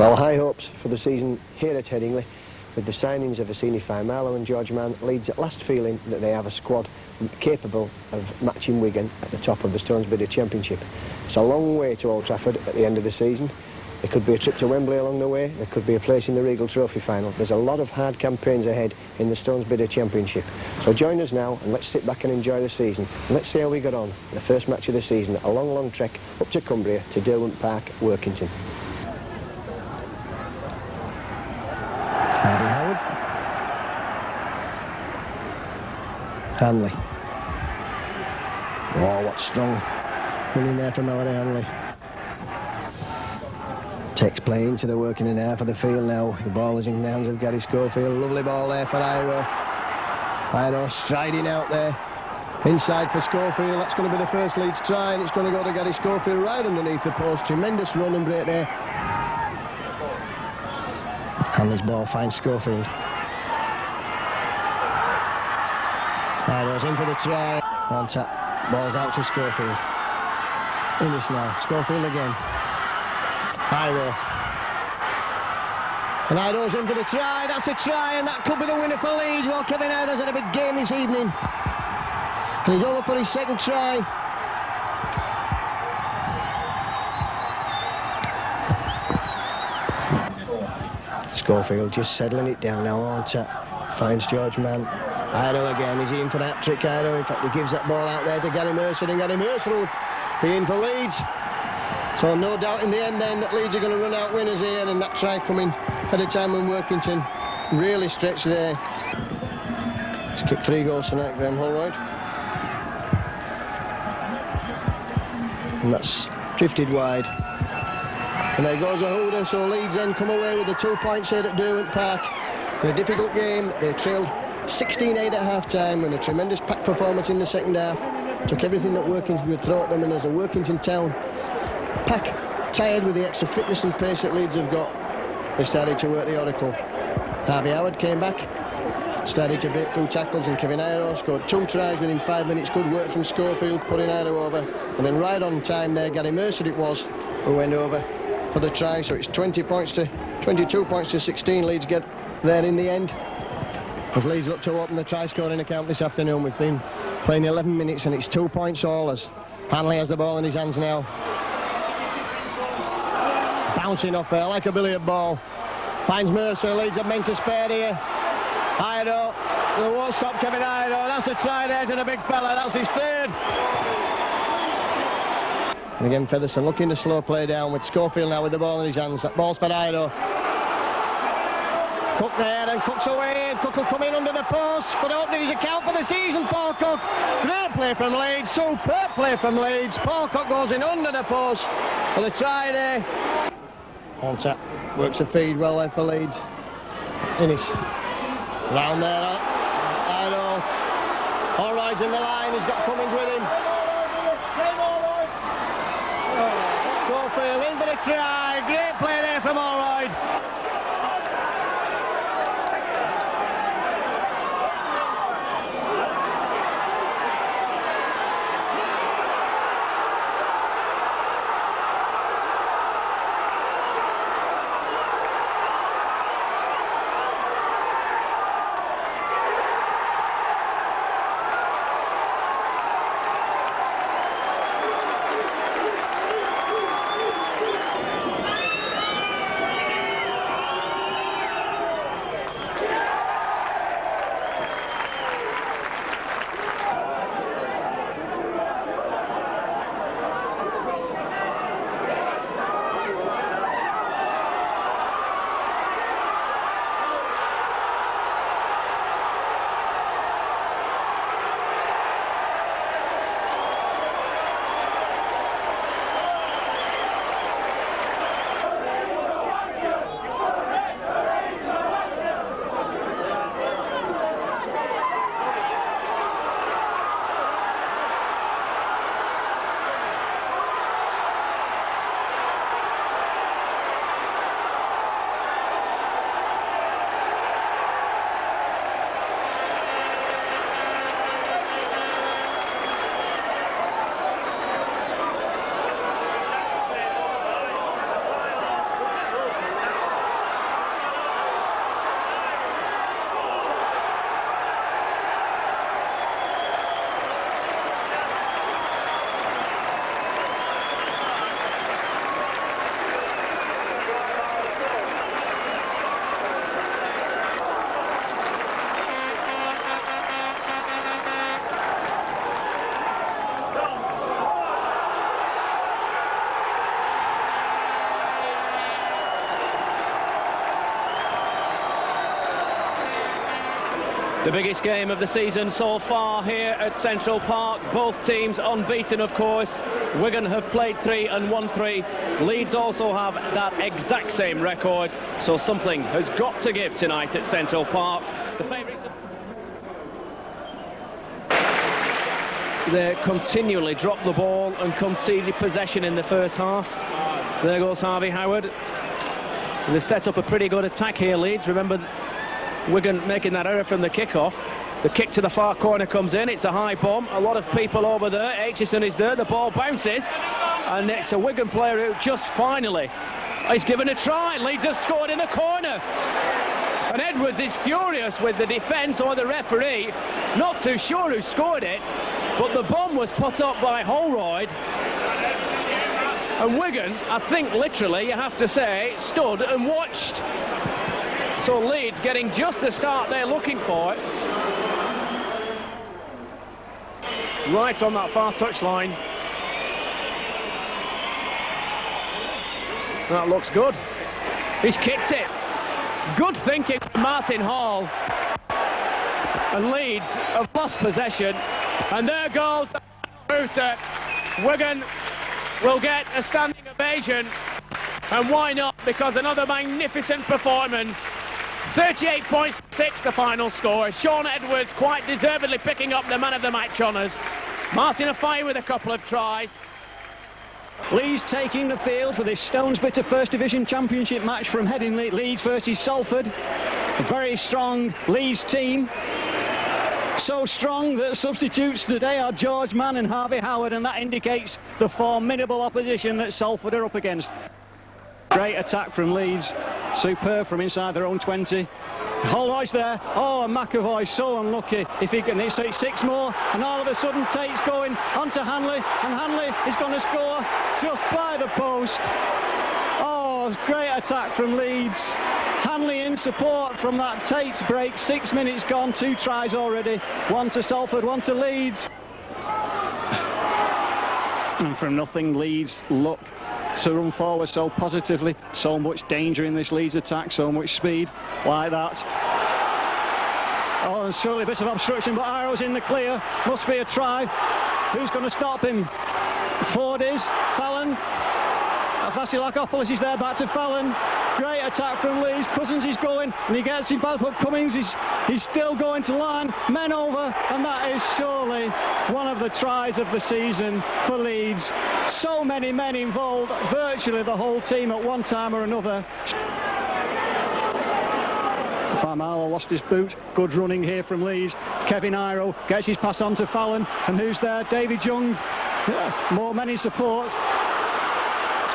Well, high hopes for the season here at Headingley. With the signings of Assini Faimalo and George Mann, Leeds at last feeling that they have a squad capable of matching Wigan at the top of the Stones Bidder Championship. It's a long way to Old Trafford at the end of the season. There could be a trip to Wembley along the way. There could be a place in the Regal Trophy final. There's a lot of hard campaigns ahead in the Stones Bidder Championship. So join us now and let's sit back and enjoy the season. And let's see how we got on the first match of the season. A long, long trek up to Cumbria to Derwent Park, Workington. Hanley. Oh, what strong running there from Melody Hanley. Takes play into the working in half of the field now. The ball is in the hands of Gary Schofield. Lovely ball there for Iro. Iro striding out there. Inside for Schofield. That's going to be the first Leeds try, and it's going to go to Gary Schofield right underneath the post. Tremendous run and break there. Hanley's ball finds Schofield. Iro's in for the try. On tap. Ball's out to Schofield. Innes now. Schofield again. Iro. And Iro's in for the try. That's a try, and that could be the winner for Leeds. Well, Kevin Iro's had a big game this evening. And he's over for his second try. Schofield just settling it down now on tap. Finds George Mann. Iro again, is he in for that trick, Iro? In fact, he gives that ball out there to Gary Mercer, and Gary Mercer will be in for Leeds. So no doubt in the end then that Leeds are going to run out winners here, and that try coming at a time when Workington really stretched there. He's kicked 3 goals tonight, Graham Holroyd. And that's drifted wide. And there goes a hooder, so Leeds then come away with the 2 points here at Derwent Park. In a difficult game, they trailed 16-8 at half-time, and a tremendous pack performance in the second half. Took everything that Workington would throw at them, and as a Workington town pack tired with the extra fitness and pace that Leeds have got, they started to work the oracle. Harvey Howard came back, started to break through tackles, and Kevin Iro scored 2 tries within 5 minutes. Good work from Schofield, putting Iro over. And then right on time there, Gary Mercer it was, who went over for the try. So it's 22 points to 16. Leeds get there in the end. As Leeds look to open the try-scoring account this afternoon, we've been playing 11 minutes and it's 2 points all as Hanley has the ball in his hands now. Bouncing off there like a billiard ball. Finds Mercer, Leeds are meant to spare here. Iro, they won't stop Kevin Iro. That's a try there to the big fella, that's his third. And again Featherstone looking to slow play down with Schofield now with the ball in his hands. That ball's for Iro. Cook there, and Cook's away, and Cook will come in under the post for opening his account for the season, Paul Cook. Great play from Leeds, superb play from Leeds. Paul Cook goes in under the post for the try there. On tap, works the feed well there for Leeds. Innes, round there, Iro. Allroyd's in the line, he's got Cummins with him. Schofield in for the try, great play there from Allroyd. The biggest game of the season so far here at Central Park. Both teams unbeaten, of course. Wigan have played 3 and won 3. Leeds also have that exact same record. So something has got to give tonight at Central Park. The favourites... They continually drop the ball and conceded possession in the first half. There goes Harvey Howard. They've set up a pretty good attack here, Leeds. Remember, Wigan making that error from the kick-off. The kick to the far corner comes in. It's a high bomb. A lot of people over there. Aitchison is there. The ball bounces. And it's a Wigan player who just finally is given a try. Leeds have scored in the corner. And Edwards is furious with the defence or the referee. Not too sure who scored it. But the bomb was put up by Holroyd. And Wigan, I think literally, you have to say, stood and watched. So Leeds getting just the start they're looking for. Right on that far touchline. That looks good. He's kicked it. Good thinking from Martin Hall. And Leeds have lost possession. And there goes the booster. Wigan will get a standing ovation. And why not? Because another magnificent performance. 38.6 the final score. Sean Edwards quite deservedly picking up the man of the match honours. Martin Afai with a couple of tries. Leeds taking the field for this Stones Bitter First Division Championship match from Headingley. Leeds versus Salford. A very strong Leeds team. So strong that substitutes today are George Mann and Harvey Howard, and that indicates the formidable opposition that Salford are up against. Great attack from Leeds. Superb from inside their own 20. Holroyd's there. Oh, and McAvoy so unlucky. If he can, it's 6 more, and all of a sudden Tate's going onto Hanley, and Hanley is going to score just by the post. Oh, great attack from Leeds. Hanley in support from that Tate break. 6 minutes gone, 2 tries already. 1 to Salford, 1 to Leeds. And from nothing, Leeds look to run forward so positively. So much danger in this Leeds attack, so much speed like that. Oh, and surely a bit of obstruction, but Arrow's in the clear. Must be a try. Who's going to stop him? Ford is. Fallon. Vasilakopoulos is there, back to Fallon. Great attack from Leeds. Cousins is going, and he gets him back, but Cummings he's still going to line. Men over, and that is surely one of the tries of the season for Leeds. So many men involved, virtually the whole team at one time or another. Farmalo lost his boot. Good running here from Leeds. Kevin Iro gets his pass on to Fallon, and who's there? David Young. More men in support.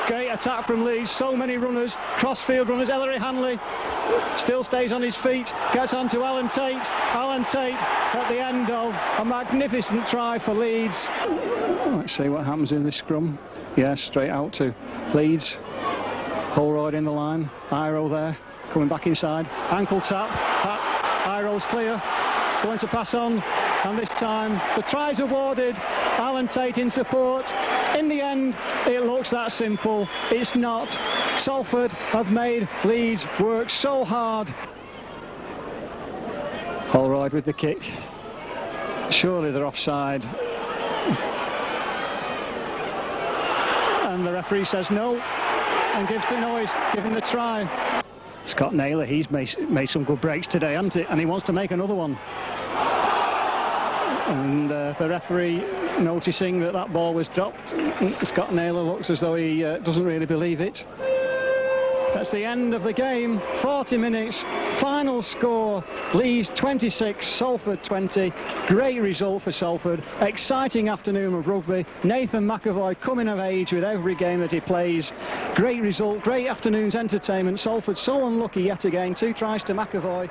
Great attack from Leeds, so many runners, crossfield runners. Ellery Hanley still stays on his feet, gets on to Alan Tate. Alan Tate at the end of a magnificent try for Leeds. Let's see what happens in this scrum. Yeah, straight out to Leeds. Holroyd in the line, Iro there, coming back inside. Ankle tap, Iro's clear, going to pass on. And this time, the try's awarded. Alan Tate in support. In the end, it looks that simple. It's not. Salford have made Leeds work so hard. Holroyd with the kick. Surely they're offside. And the referee says no, and gives the noise, giving the try. Scott Naylor, he's made some good breaks today, hasn't he? And he wants to make another one. And the referee noticing that ball was dropped. Scott Naylor looks as though he doesn't really believe it. That's the end of the game. 40 minutes. Final score, Leeds 26, Salford 20. Great result for Salford. Exciting afternoon of rugby. Nathan McAvoy coming of age with every game that he plays. Great result, great afternoon's entertainment. Salford so unlucky yet again. 2 tries to McAvoy.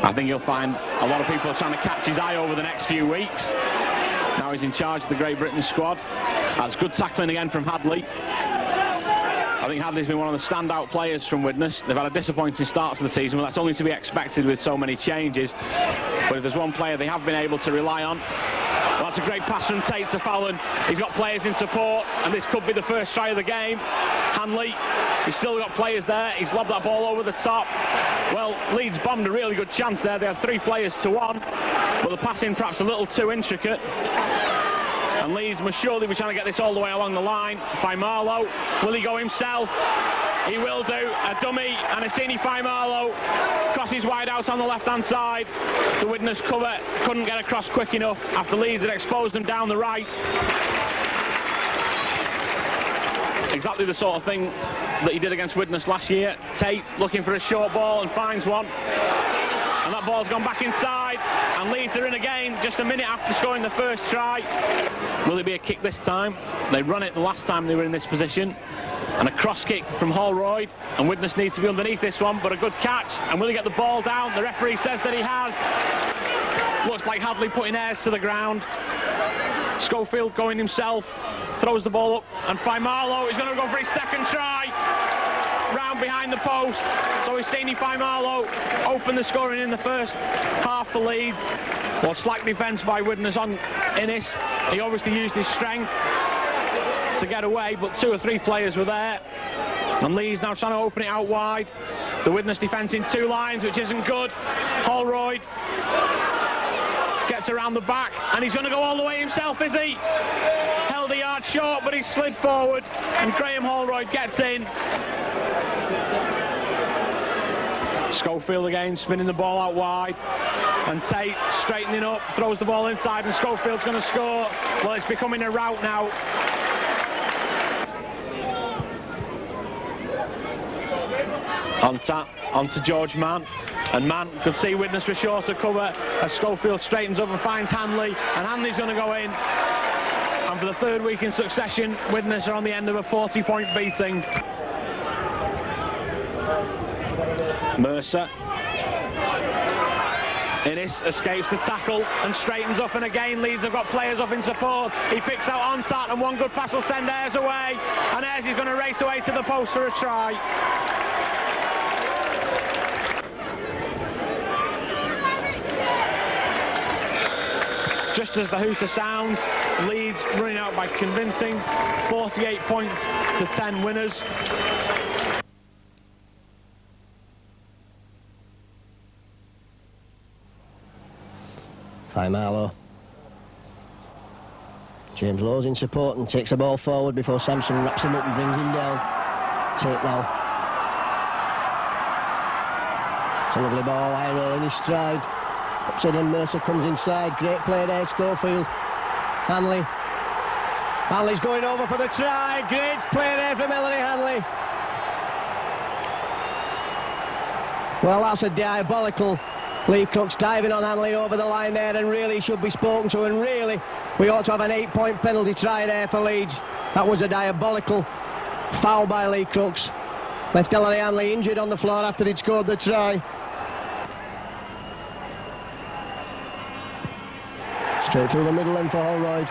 I think you'll find a lot of people are trying to catch his eye over the next few weeks. Now he's in charge of the Great Britain squad. That's good tackling again from Hadley. I think Hadley's been one of the standout players from Widnes. They've had a disappointing start to the season, but that's only to be expected with so many changes. But if there's one player they have been able to rely on, well, that's a great pass from Tate to Fallon. He's got players in support, and this could be the first try of the game. Hanley, he's still got players there. He's lobbed that ball over the top. Well, Leeds bombed a really good chance there. They had 3 players to 1, but the passing perhaps a little too intricate. And Leeds must surely be trying to get this all the way along the line. Marlow, will he go himself? He will do. A dummy, and Assini Marlow crosses wide out on the left-hand side. The Widnes cover couldn't get across quick enough after Leeds had exposed them down the right. Exactly the sort of thing that he did against Widnes last year. Tate looking for a short ball and finds one. And that ball's gone back inside, and Leeds are in again just a minute after scoring the first try. Will it be a kick this time? They run it the last time they were in this position. And a cross kick from Holroyd, and Widnes needs to be underneath this one, but a good catch. And will he get the ball down? The referee says that he has. Looks like Hadley putting Ayres to the ground. Schofield going himself, throws the ball up, and Marlow is going to go for his second try. Round behind the post, so we've seen Marlow open the scoring in the first half for Leeds. Well, slack defence by Widnes on Innes. He obviously used his strength to get away, but 2 or 3 players were there, and Leeds now trying to open it out wide. The Widnes defence in 2 lines, which isn't good. Holroyd gets around the back, and he's going to go all the way himself, is he? Held a yard short, but he's slid forward, and Graham Holroyd gets in. Schofield again spinning the ball out wide, and Tate straightening up, throws the ball inside, and Schofield's going to score. Well, it's becoming a rout now. On tap, onto George Mann, and Mann could see Widnes for shorter cover as Schofield straightens up and finds Hanley, and Hanley's going to go in. And for the 3rd week in succession, Widnes are on the end of a 40-point beating. Mercer. Innes escapes the tackle and straightens up, and again Leeds have got players up in support. He picks out Ontat, and one good pass will send Ayres away, and Ayres is going to race away to the post for a try. Just as the hooter sounds, Leeds running out by convincing 48 points to 10 winners. Marlow. James Lowe's in support and takes the ball forward before Sampson wraps him up and brings him down. Tate now. It's a lovely ball, Iro in his stride. Upside down, Mercer comes inside. Great play there, Schofield. Hanley. Hanley's going over for the try. Great play there from Melanie Hanley. Well, that's a diabolical. Lee Crooks diving on Hanley over the line there, and really should be spoken to, and really we ought to have an 8-point penalty try there for Leeds. That was a diabolical foul by Lee Crooks. Left Ellery Hanley injured on the floor after he'd scored the try. Straight through the middle end for Holroyd.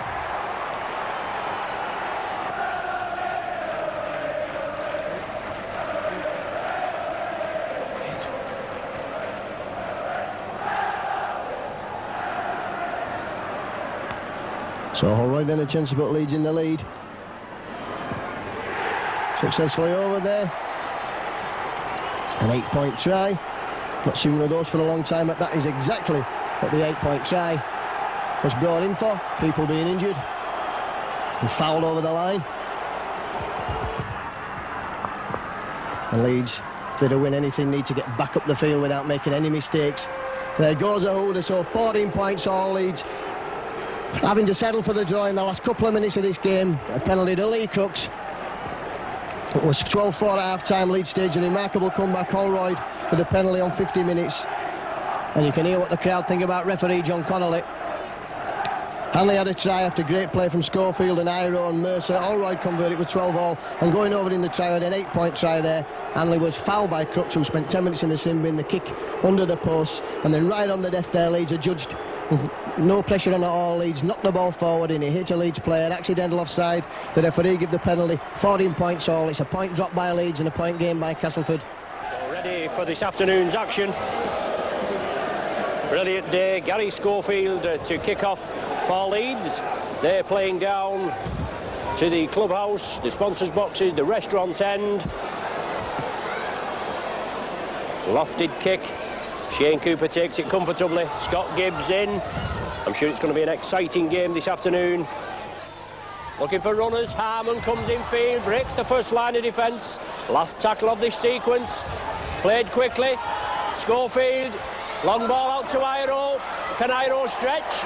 So Holroyd then a chance to put Leeds in the lead. Successfully over there. An 8-point try. Not seen one of those for a long time, but that is exactly what the 8-point try was brought in for. People being injured and fouled over the line. And Leeds, if they're to win anything, need to get back up the field without making any mistakes. There goes a hooter, so 14 points all Leeds. Having to settle for the draw in the last couple of minutes of this game. A penalty to Lee Crooks. It was 12-4 at half-time. Leeds staged a remarkable comeback. Holroyd with a penalty on 50 minutes. And you can hear what the crowd think about referee John Connolly. Hanley had a try after great play from Schofield and Iro and Mercer. Holroyd converted with 12-all, and going over in the try had an 8-point try there. Hanley was fouled by Crooks, who spent 10 minutes in the sin bin. The kick under the post, and then right on the death there, Leeds are judged. No pressure on at all. Leeds knocked the ball forward and it hit a Leeds player. Accidental offside. The referee gave the penalty. 14 points all. It's a point drop by Leeds and a point gained by Castleford. So ready for this afternoon's action. Brilliant day. Gary Schofield to kick off for Leeds. They're playing down to the clubhouse, the sponsors' boxes, the restaurant end. Lofted kick. Shane Cooper takes it comfortably. Scott Gibbs in. I'm sure it's going to be an exciting game this afternoon. Looking for runners. Harmon comes in field, breaks the first line of defence. Last tackle of this sequence. Played quickly. Schofield. Long ball out to Iro. Can Iro stretch?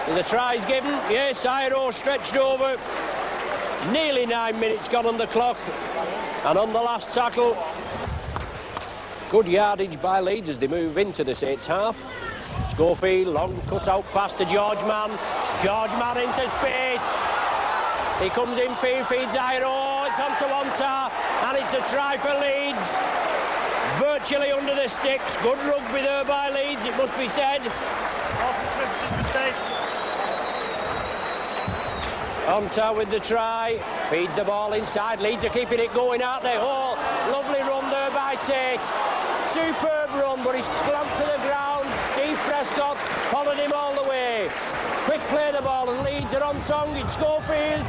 The try's given. Yes, Iro stretched over. Nearly 9 minutes gone on the clock. And on the last tackle, good yardage by Leeds as they move into the Saints half. Schofield, long cut out pass to George Mann. George Mann into space. He comes in field, feeds Iro. It's onto Onta, and it's a try for Leeds. Virtually under the sticks. Good rugby there by Leeds, it must be said. Onta with the try. Feeds the ball inside. Leeds are keeping it going, aren't they? Oh, lovely run there by Tate. Superb run, but he's clamped to the ground. Steve Prescott followed him all the way. Quick play the ball, and Leeds are on song. It's Schofield.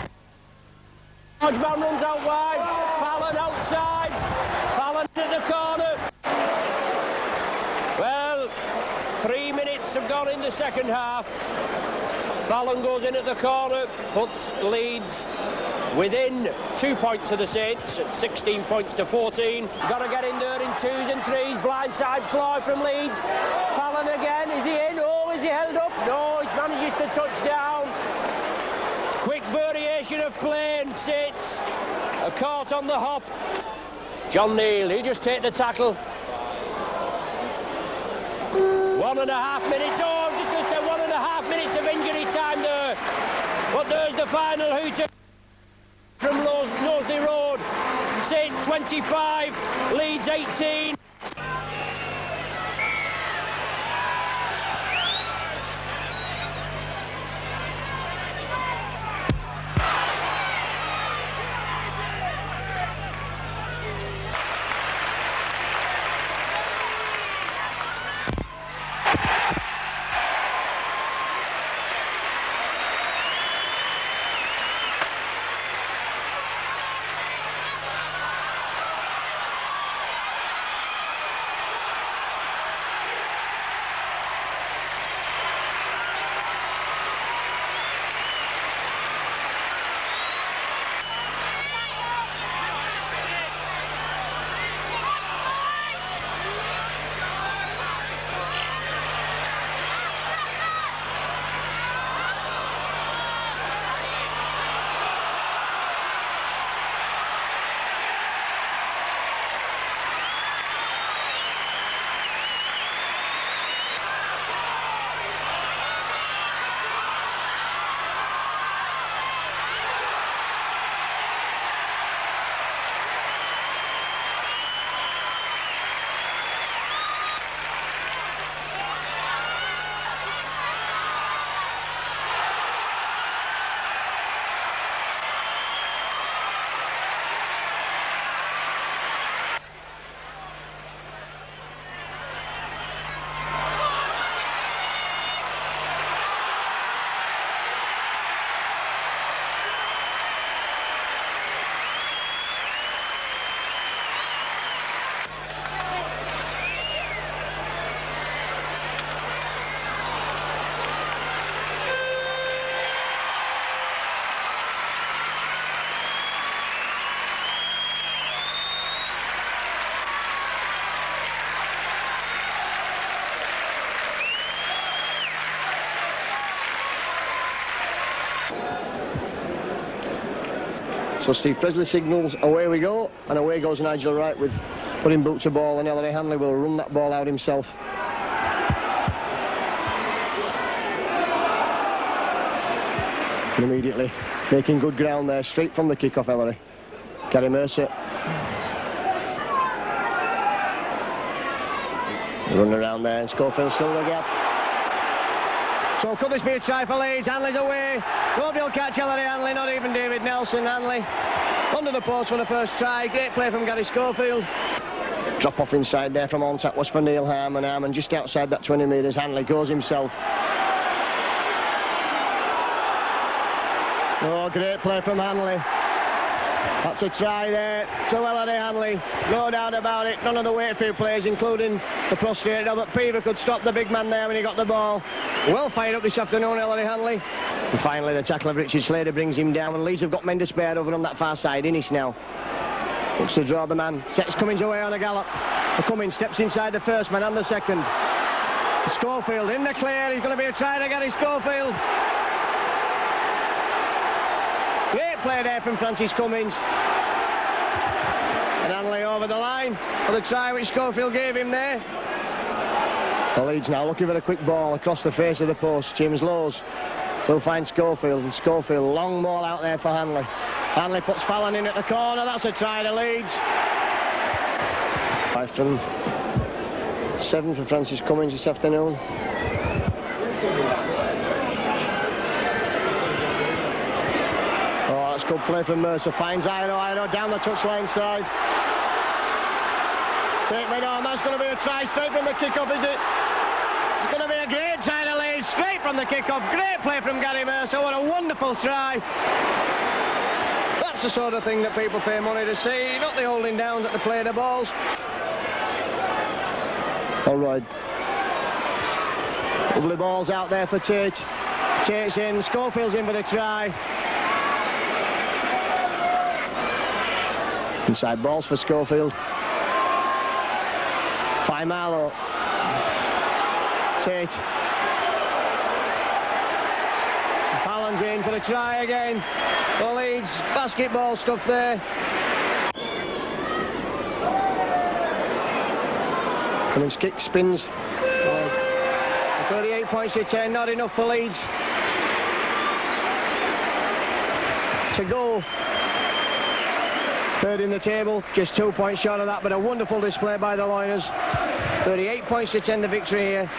George Mann runs out wide. Fallon outside. Fallon to the corner. Well, 3 minutes have gone in the second half. Fallon goes in at the corner, puts Leeds within 2 points of the Saints at 16 points to 14. Got to get in there in 2s and 3s. Blindside fly from Leeds. Fallon again. Is he in? Oh, is he held up? No, he manages to touch down. Quick variation of play and Saints are caught on the hop. John Neal, he'll just take the tackle. 1.5 minutes. Oh, I'm just going to say 1.5 minutes of injury time there. But there's the final hooter from Knowsley Road. Saints 25, Leeds 18. So Steve Presley signals, away we go, and away goes Nigel Wright with putting boot to ball, and Ellery Hanley will run that ball out himself. And immediately making good ground there, straight from the kick-off, Ellery. Gary Mercer. Run around there, and Schofield still the gap. So could this be a try for Leeds? Hanley's away. Nobody will catch Ellery Hanley, not even David Nelson. Hanley under the post for the first try. Great play from Gary Schofield. Drop off inside there from on tap was for Neil Harmon. Harmon just outside that 20 metres. Hanley goes himself. Oh, great play from Hanley. That's a try there to Ellery Hanley. No doubt about it. None of the Wakefield players, including the prostrate Robert Peaver, could stop the big man there when he got the ball. Well fired up this afternoon, Ellery Hanley. And finally, the tackle of Richard Slater brings him down. And Leeds have got men to spare over on that far side. Innes now looks to draw the man. Sets Cummins away on a gallop. Cummins steps inside the first man and the second. Schofield in the clear. He's going to be a try to Gary Schofield. Great play there from Francis Cummins. And Hanley over the line for the try which Schofield gave him there. So Leeds now looking for a quick ball across the face of the post. James Lowes will find Schofield, and Schofield, long ball out there for Hanley. Hanley puts Fallon in at the corner. That's a try to Leeds. 5 from 7 for Francis Cummins this afternoon. Oh, that's good play from Mercer. Finds Iro down the touchline side. Take me on. That's going to be a try straight from the kick-off, is it? It's going to be a great try to Leeds, straight from the kick-off. Great play from Gary Mercer. What a wonderful try. That's the sort of thing that people pay money to see, not the holding down that they play the balls. All right. Lovely balls out there for Tate. Tate's in, Schofield's in for the try. Inside balls for Schofield. Marlow. Tate. Fallon's in for the try again. The Leeds basketball stuff there. Cummins kick spins. 38 points to 10, not enough for Leeds to go third in the table, just 2 points short of that, but a wonderful display by the Loiners. 38 points to 10 the victory here.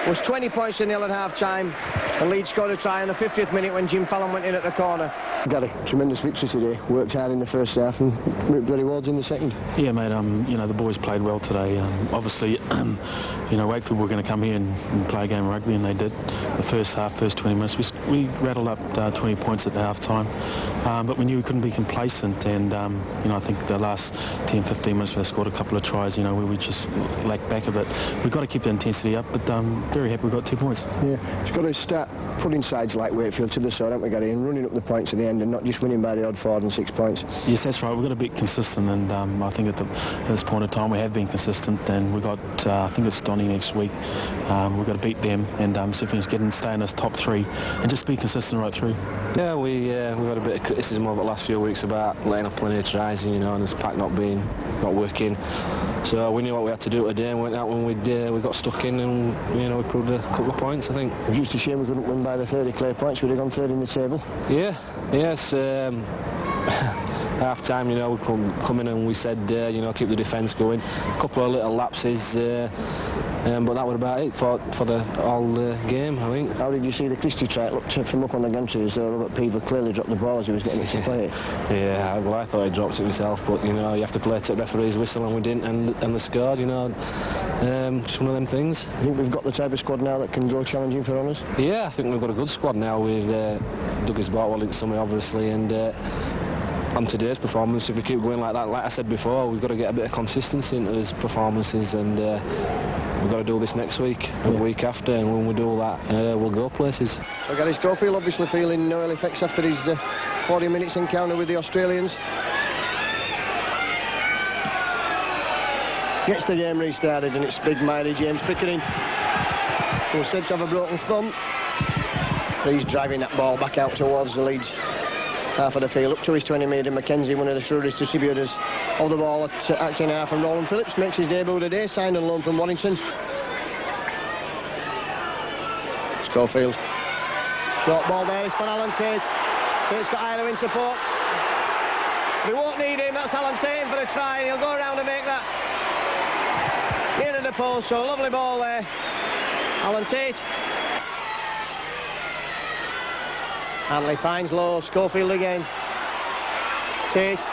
Was 20 points to 0 at half-time, and Leeds scored a try in the 50th minute when Jim Fallon went in at the corner. Gary, tremendous victory today. Worked hard in the first half and reaped the rewards in the second. Yeah, mate. You know, the boys played well today. Obviously, you know, Wakefield were going to come here and play a game of rugby, and they did. The first half, first 20 minutes, we rattled up 20 points at the half time, but we knew we couldn't be complacent. And you know, I think the last 10, 15 minutes, we scored a couple of tries. You know, we just lacked back a bit. We've got to keep the intensity up, but very happy we got 2 points. Yeah, it's got to start putting sides like Wakefield to the side, haven't we, Gary, and running up the points at the end and not just winning by the odd 4 and 6 points. Yes, that's right. We've got to be consistent, and I think at this point in time we have been consistent, and we've got, I think it's Donny next week. We've got to beat them and see if we can stay in this top 3 and just be consistent right through. Yeah, we've had a bit of criticism over the last few weeks about letting up plenty of tries, you know, and this pack not working. So we knew what we had to do today, and went out when we got stuck in, and you know, we proved a couple of points, I think. It was just a shame we couldn't win by the 30 clear points. We'd have gone third in the table. Yeah, yes. Half time, you know, we come in and we said, you know, keep the defence going. A couple of little lapses, but that was about it for the whole game, I think. How did you see the Christie try? It looked from up on the gantry as though Robert Peaver clearly dropped the ball as he was getting it to play it. Yeah, well, I thought I dropped it myself, but you know, you have to play to the referee's whistle, and we didn't, and they scored, you know. Just one of them things. I think we've got the type of squad now that can go challenging for honours. Yeah, I think we've got a good squad now with Douglas Bartwell in summer, obviously, and on today's performance, if we keep going like that, like I said before, we've got to get a bit of consistency into his performances, and we've got to do this next week and the week after, and when we do that, we'll go places. So Gary Schofield obviously feeling no ill effects after his 40 minutes encounter with the Australians. Gets the game restarted, and it's big mighty James Pickering, who's said to have a broken thumb. He's driving that ball back out towards the Leeds half of the field, up to his 20 metre. Mackenzie, one of the shrewdest distributors of the ball at Acton half, and Roland Phillips makes his debut today, signed on loan from Warrington. Schofield. Short ball there is for Alan Tate. Tate's got Ilo in support. We won't need him, that's Alan Tate for a try, and he'll go around and make that near the post, so a lovely ball there. Alan Tate. Hanley finds low, Schofield again. Tate.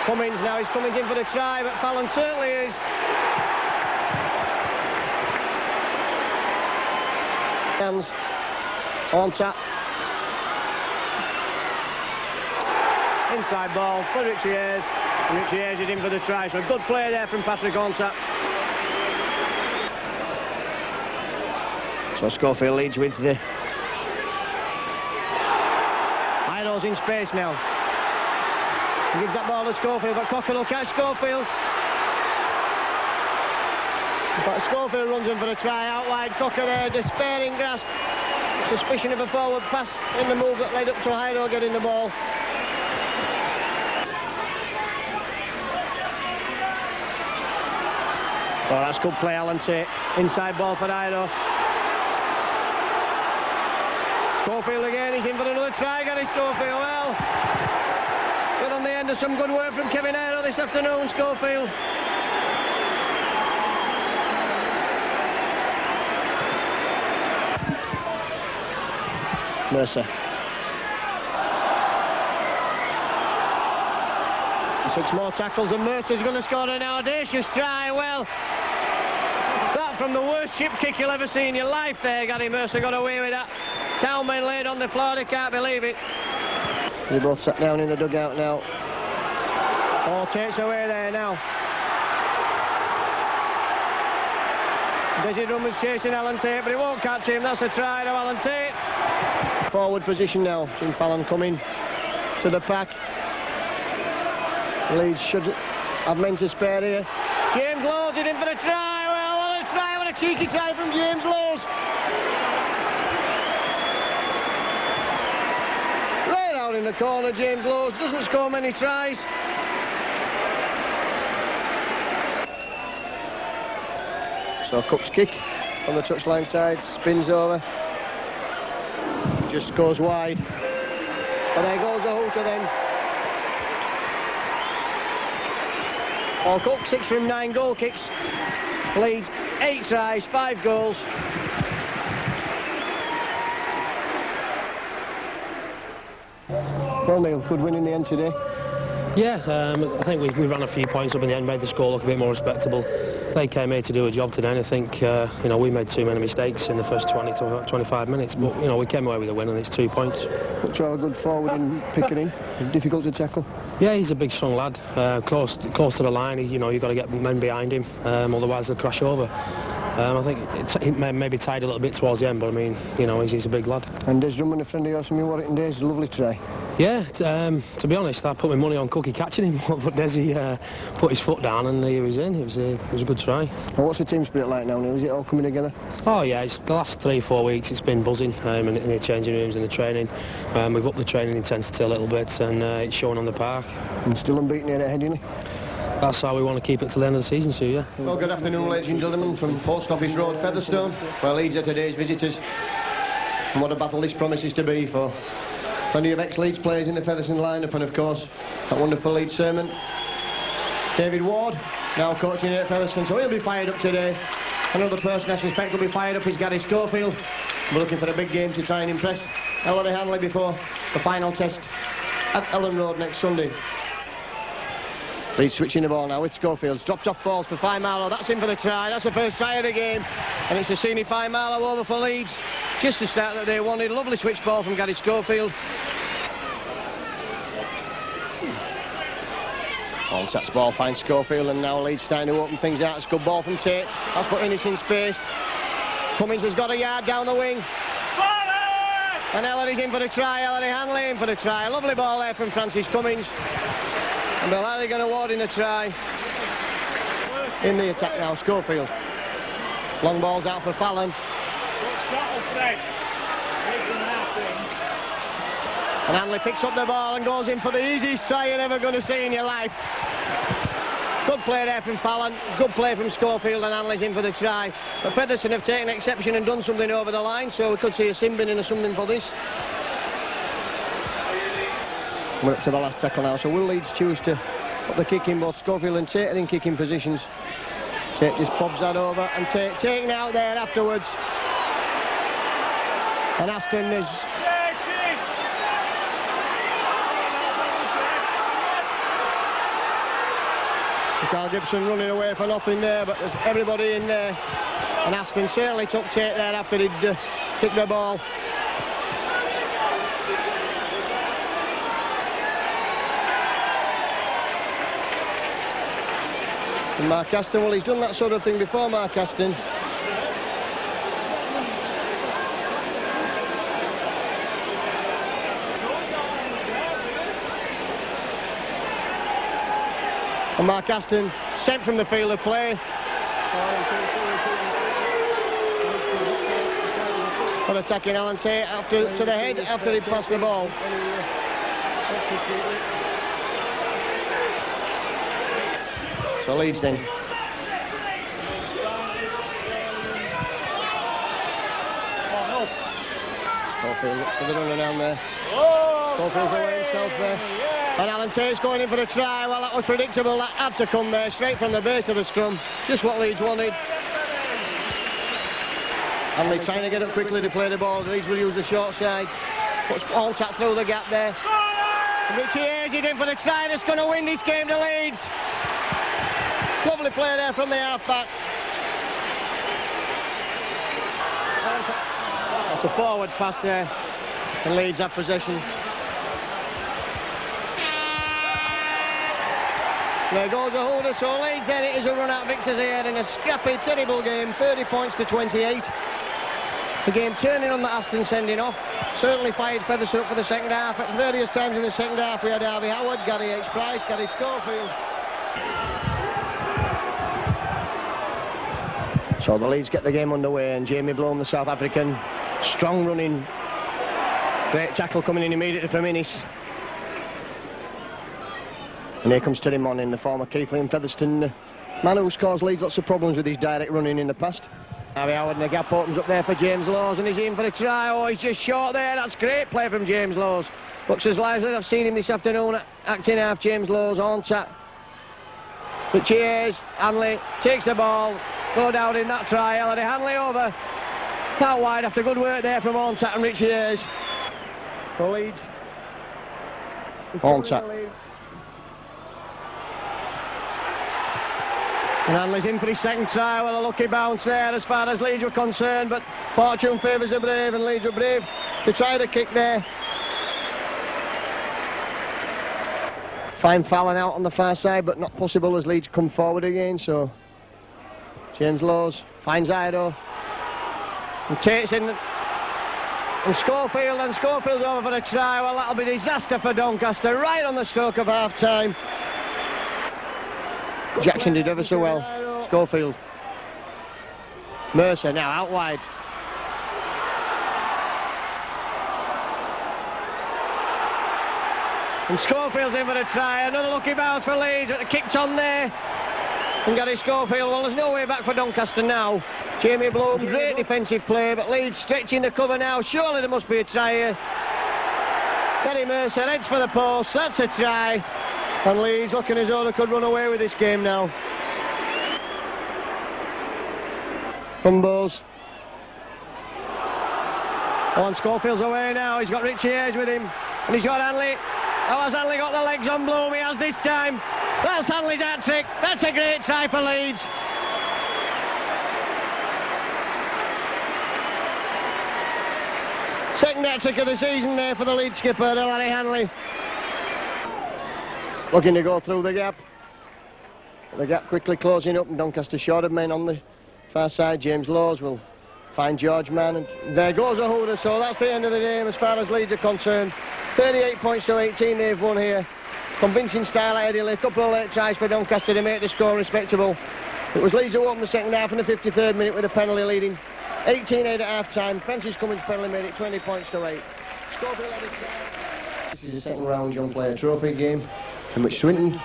Cummins now, he's Cummins in for the try, but Fallon certainly is. Hands on tap. inside ball for Richie Hayes, and Richie Hayes is in for the try. So good play there from Patrick Onta. So Schofield leads with the... Ido's in space now. He gives that ball to Schofield, but Cocker will catch Schofield. But Schofield runs in for a try out wide. Cocker there, despairing grasp. Suspicion of a forward pass in the move that led up to Hydo getting the ball. Oh, that's good play, Alan Tate. Inside ball for Hydo. Schofield again, he's in for another try. Gary Schofield, well, good on the end of some good work from Kevin Hydo this afternoon, Schofield. Mercer. 6 more tackles and Mercer's going to score an audacious try. Well, that from the worst chip kick you'll ever see in your life there, Gary Mercer got away with that. Townman laid on the floor, they can't believe it. They both sat down in the dugout now. Oh, takes away there now. Desi Drummond's chasing Alan Tate, but he won't catch him. That's a try to Alan Tate. Forward position now. Jim Fallon coming to the pack. Leeds should have men to spare here. James Lowes is in for a try. Well, what a try, what a cheeky try from James Lowes. Right out in the corner, James Lowes doesn't score many tries. So Cook's kick from the touchline side, spins over. Just goes wide. But there goes the hooter then. Oh, Cook 6 from 9 goal kicks. Leeds 8 tries, 5 goals. Well, Neil, good win in the end today. Yeah, I think we ran a few points up in the end, made the score look a bit more respectable. They came here to do a job today, and I think we made too many mistakes in the first 20 to 25 minutes. But we came away with a win, and it's 2 points. Looks to have a good forward in Pickering. Difficult to tackle. Yeah, he's a big, strong lad. Close to the line. You've got to get men behind him, otherwise they'll crash over. I think he maybe tied a little bit towards the end, but I mean, he's a big lad. And Des Drummond, a friend of yours from your Warrington days, a lovely try. Yeah, to be honest, I put my money on Cookie catching him, but Desi put his foot down and he was in. It was a good try. And what's the team spirit like now, Neil? Is it all coming together? Oh yeah, it's the last 3-4 weeks it's been buzzing in the changing rooms and the training. We've upped the training intensity a little bit and it's showing on the park. And still unbeaten here at Headingley? That's how we want to keep it till the end of the season, so yeah. Well, good afternoon, ladies and gentlemen, from Post Office Road, Featherstone, where Leeds are today's visitors. And what a battle this promises to be for plenty of ex-Leeds players in the Featherstone lineup, and of course, that wonderful Leeds sermon, David Ward, now coaching here at Featherstone, so he'll be fired up today. Another person I suspect will be fired up is Gary Schofield. We're looking for a big game to try and impress Ellery Hanley before the final test at Ellen Road next Sunday. Leeds switching the ball now with Schofield. Dropped off balls for Faimalo. That's in for the try. That's the first try of the game. And it's Assini Faimalo over for Leeds. Just the start that they wanted. Lovely switch ball from Gary Schofield. On touch ball finds Schofield, and now Leeds starting to open things out. It's a good ball from Tate. That's put Innes in space. Cummins has got a yard down the wing. And Ellery's in for the try. Ellery Hanley in for the try. A lovely ball there from Francis Cummins. And Bilali going to award in the try. In the attack now, Schofield. Long ball's out for Fallon. And Hanley picks up the ball and goes in for the easiest try you're ever going to see in your life. Good play there from Fallon, good play from Schofield, and Hanley's in for the try. But Featherstone have taken exception and done something over the line, so we could see a sin bin or something for this. We're up to the last tackle now, so will Leeds choose to put the kick in? Both Schofield and Tate are in kicking positions. Tate just bobs that over, and Tate taken out there afterwards. And Aston is... Carl Gibson running away for nothing there, but there's everybody in there. And Aston certainly took Tate there after he'd kicked the ball. And Mark Aston, well, he's done that sort of thing before, Mark Aston. And Mark Aston sent from the field of play. But attacking Alan Tate to the head after he passed the ball. So Leeds then. Schofield looks for the runner down there. Schofield's away himself there. And Alan Tate's going in for a try. Well, that was predictable. That had to come there, straight from the base of the scrum. Just what Leeds wanted. Hanley trying to get up quickly to play the ball. Leeds will use the short side. Puts Allchat through the gap there. And Richie Hayes is in for the try that's going to win this game to Leeds. Lovely play there from the half-back. That's a forward pass there. And Leeds have possession. There goes a holder, so Leeds then it is a run-out victors here in a scrappy, terrible game, 30 points to 28. The game turning on the Aston sending off. Certainly fired Featherstone up for the second half. At various times in the second half we had Harvey Howard, Gary H. Price, Gary Schofield. So the Leeds get the game underway, and Jamie Bloom, the South African, strong running. Great tackle coming in immediately from Innes. And here comes Terry Monnin, the former Keighley Featherstone man who's caused Leeds lots of problems with his direct running in the past. Harvey Howard, and the gap opens up there for James Laws, and he's in for a try. Oh, he's just short there. That's great play from James Laws. Looks as lively as I've seen him this afternoon, acting half. James Laws on tap. But cheers, Hanley takes the ball, go down in that try. Elodie Hanley over. Out wide after good work there from Allchat and Richie Hayes. For Leeds. Allchat. And Hanley's in for his second try. Well, a lucky bounce there as far as Leeds were concerned, but fortune favours the brave, and Leeds were brave to try the kick there. Fine fouling out on the far side, but not possible as Leeds come forward again. So James Laws finds Ido and Tate's in, and Schofield's over for a try. Well, that'll be disaster for Doncaster right on the stroke of half time. Jackson did ever so well. Schofield. Mercer now out wide. And Schofield's in for a try. Another lucky bounce for Leeds, but kicked on there. And Gary Schofield. Well, there's no way back for Doncaster now. Jamie Bloom, great defensive play, but Leeds stretching the cover now. Surely there must be a try here. Gary Mercer heads for the post. That's a try. And Leeds looking as though they could run away with this game now. Fumbles. Oh, and Schofield's away now. He's got Richie Hayes with him. And he's got Hanley. Oh, has Hanley got the legs on Bloom? He has this time. That's Hanley's hat-trick. That's a great try for Leeds. Second hat-trick of the season there for the Leeds skipper, Larry Hanley. Looking to go through the gap. The gap quickly closing up, and Doncaster short of men on the far side. James Laws will find George Mann, and there goes a holder. So that's the end of the game as far as Leeds are concerned. 38 points to 18 they've won here. Convincing style ideally. A couple of late tries for Doncaster to make the score respectable. It was Leeds who opened the second half in the 53rd minute with a penalty leading 18-8 at half time. Francis Cummins' penalty made it 20 points to 8. Schofield had a try. This is the second round Young Player Trophy game in which Swinton,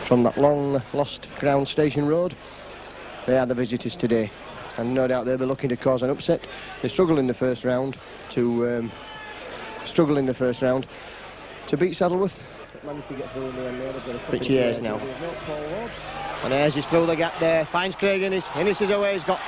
from that long lost ground Station Road, they are the visitors today, and no doubt they'll be looking to cause an upset. They struggled in the first round to beat Saddleworth. Richie Hayes now, and Hayes is through the gap there, finds Craig Innes. Innes is away. He's got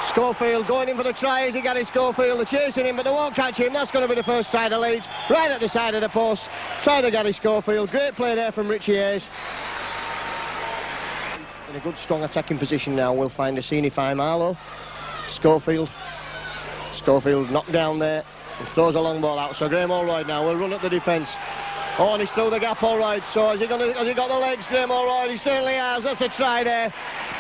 Schofield going in for the try. As he got his Schofield, they're chasing him, but they won't catch him. That's going to be the first try to Leeds, right at the side of the post. Try to get his Schofield. Great play there from Richie Hayes. In a good strong attacking position now. We'll find a Fai Marlow. Schofield knocked down there and throws a long ball out. So Graham Allroyd now will run at the defence. Oh, and he's through the gap all right. So has he got the legs, Graham Allroyd? He certainly has. That's a try there.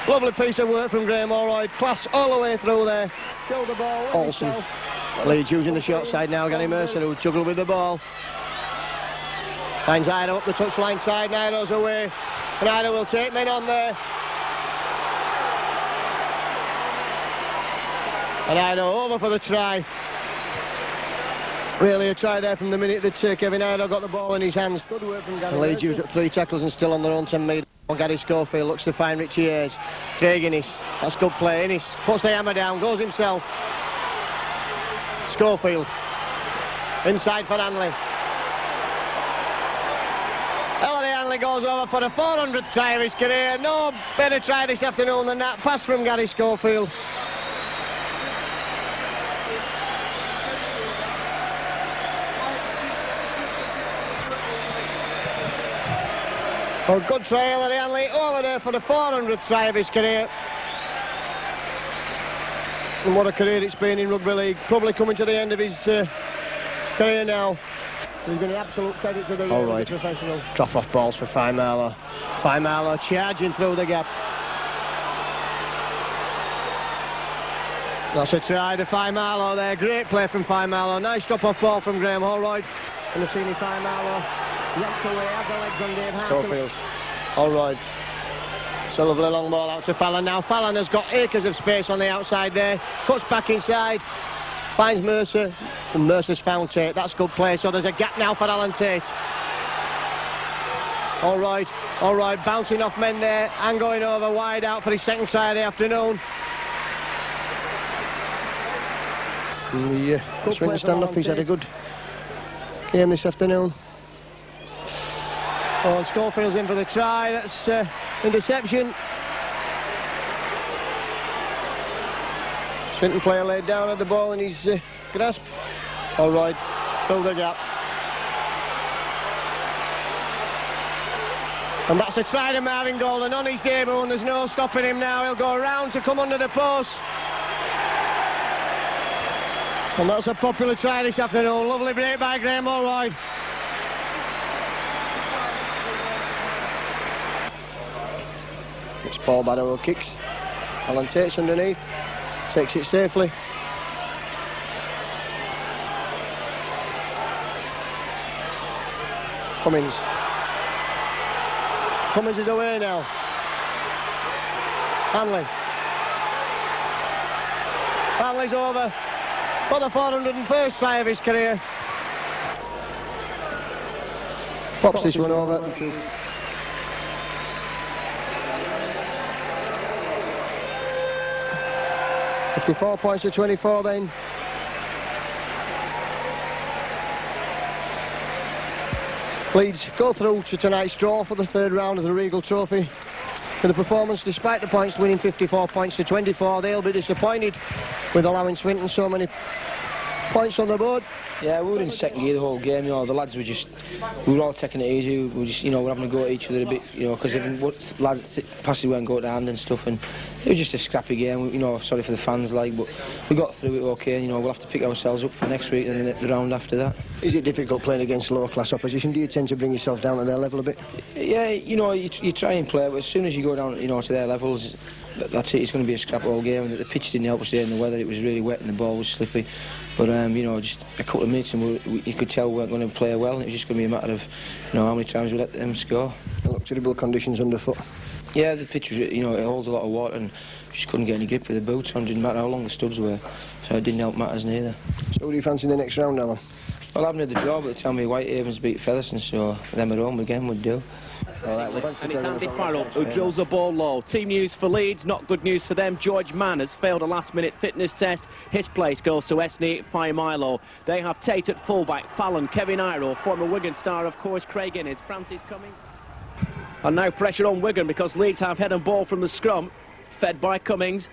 Lovely piece of work from Graham Allroyd. Class all the way through there. Show the ball. Olsen. Leeds using the short side now. Gary Mercer who juggled with the ball. Finds Ida up the touchline side. Ida's away. And Ida will take men on there. And Ida over for the try. Really a try there from the minute that Kevin Ida got the ball in his hands. Good work from Gary. The Leeds used up 3 tackles and still on their own 10 metre. Gary Schofield looks to find Richie Ayres. Craig Innes. That's good play. Innes puts the hammer down. Goes himself. Schofield. Inside for Hanley. Ellery Hanley goes over for the 400th try of his career. No better try this afternoon than that. Pass from Gary Schofield. Oh, good try, Ellery Hanley, over there for the 400th try of his career. And what a career it's been in rugby league. Probably coming to the end of his career now. He's going to absolute credit to the professional. Drop off balls for Fai Marlow. Fai Marlow charging through the gap. That's a try to Fai Marlow there. Great play from Fai Marlow. Nice drop off ball from Graham Allroyd. And the senior Fai Marlow. Yanked away, had the legs on Dave Hampton. Schofield. Allroyd. It's a lovely long ball out to Fallon now. Fallon has got acres of space on the outside there. Cuts back inside. Finds Mercer. And Mercer's found Tate. That's good play. So there's a gap now for Alan Tate. Allroyd bouncing off men there and going over wide out for his second try of the afternoon. And Swinton Standoff, he's had a good game this afternoon. Oh, and Schofield's in for the try. That's interception. Swinton player laid down at the ball in his grasp. Allroyd through the gap. And that's a try to Marvin Golden on his debut, and there's no stopping him now. He'll go around to come under the post. And that's a popular try this afternoon. Lovely break by Graham Allroyd. It's Paul Barrow who kicks. Alan Tate's underneath. Takes it safely. Cummins. Cummins is away now. Hanley. Hanley's over for the 401st try of his career. Pops this one over. 54 points to 24 then. Leeds go through to tonight's draw for the third round of the Regal Trophy. With the performance, despite the points winning 54 points to 24, they'll be disappointed with allowing Swinton so many points on the board. Yeah, we were in second gear the whole game, you know, the lads we were all taking it easy, we were just, you know, we're having a go at each other a bit, you know, because lads passes weren't going to hand and stuff, and it was just a scrappy game, you know, sorry for the fans, like, but we got through it okay, and, you know, we'll have to pick ourselves up for next week and then the round after that. Is it difficult playing against low-class opposition? Do you tend to bring yourself down to their level a bit? Yeah, you know, you try and play, but as soon as you go down, you know, to their levels, that's it, it's going to be a scrap all game, and the pitch didn't help us there in the weather, it was really wet and the ball was slippy. But, you know, just a couple of minutes and you could tell we weren't going to play well, and it was just going to be a matter of, you know, how many times we let them score. Look, terrible conditions underfoot. Yeah, the pitch was, you know, it holds a lot of water, and just couldn't get any grip with the boots on, didn't matter how long the studs were, so it didn't help matters neither. So who do you fancy in the next round, Alan? Well, I haven't had the job, but they tell me Whitehaven's beat Featherstone, so them at home again would do. And it's Andy Farrell who drills the ball low. Team news for Leeds, not good news for them. George Mann has failed a last-minute fitness test. His place goes to Esney Faimilo. They have Tate at fullback, Fallon, Kevin Iro, former Wigan star, of course, Craig Innes, Francis Cummings. And now pressure on Wigan because Leeds have head and ball from the scrum, fed by Cummings.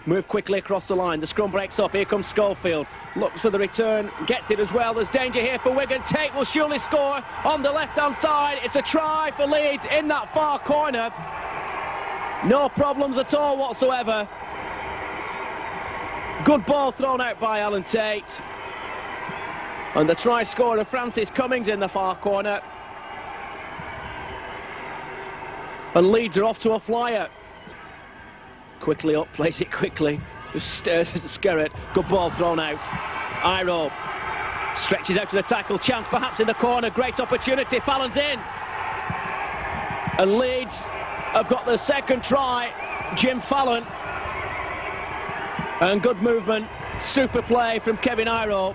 Move quickly across the line. The scrum breaks up. Here comes Schofield. Looks for the return. Gets it as well. There's danger here for Wigan. Tate will surely score on the left-hand side. It's a try for Leeds in that far corner. No problems at all whatsoever. Good ball thrown out by Alan Tate. And the try scorer, Francis Cummings, in the far corner. And Leeds are off to a flyer. Quickly up, plays it quickly. Just stares at Skerrett. Good ball thrown out. Iro stretches out to the tackle. Chance perhaps in the corner. Great opportunity. Fallon's in. And Leeds have got the second try. Jim Fallon. And good movement. Super play from Kevin Iro.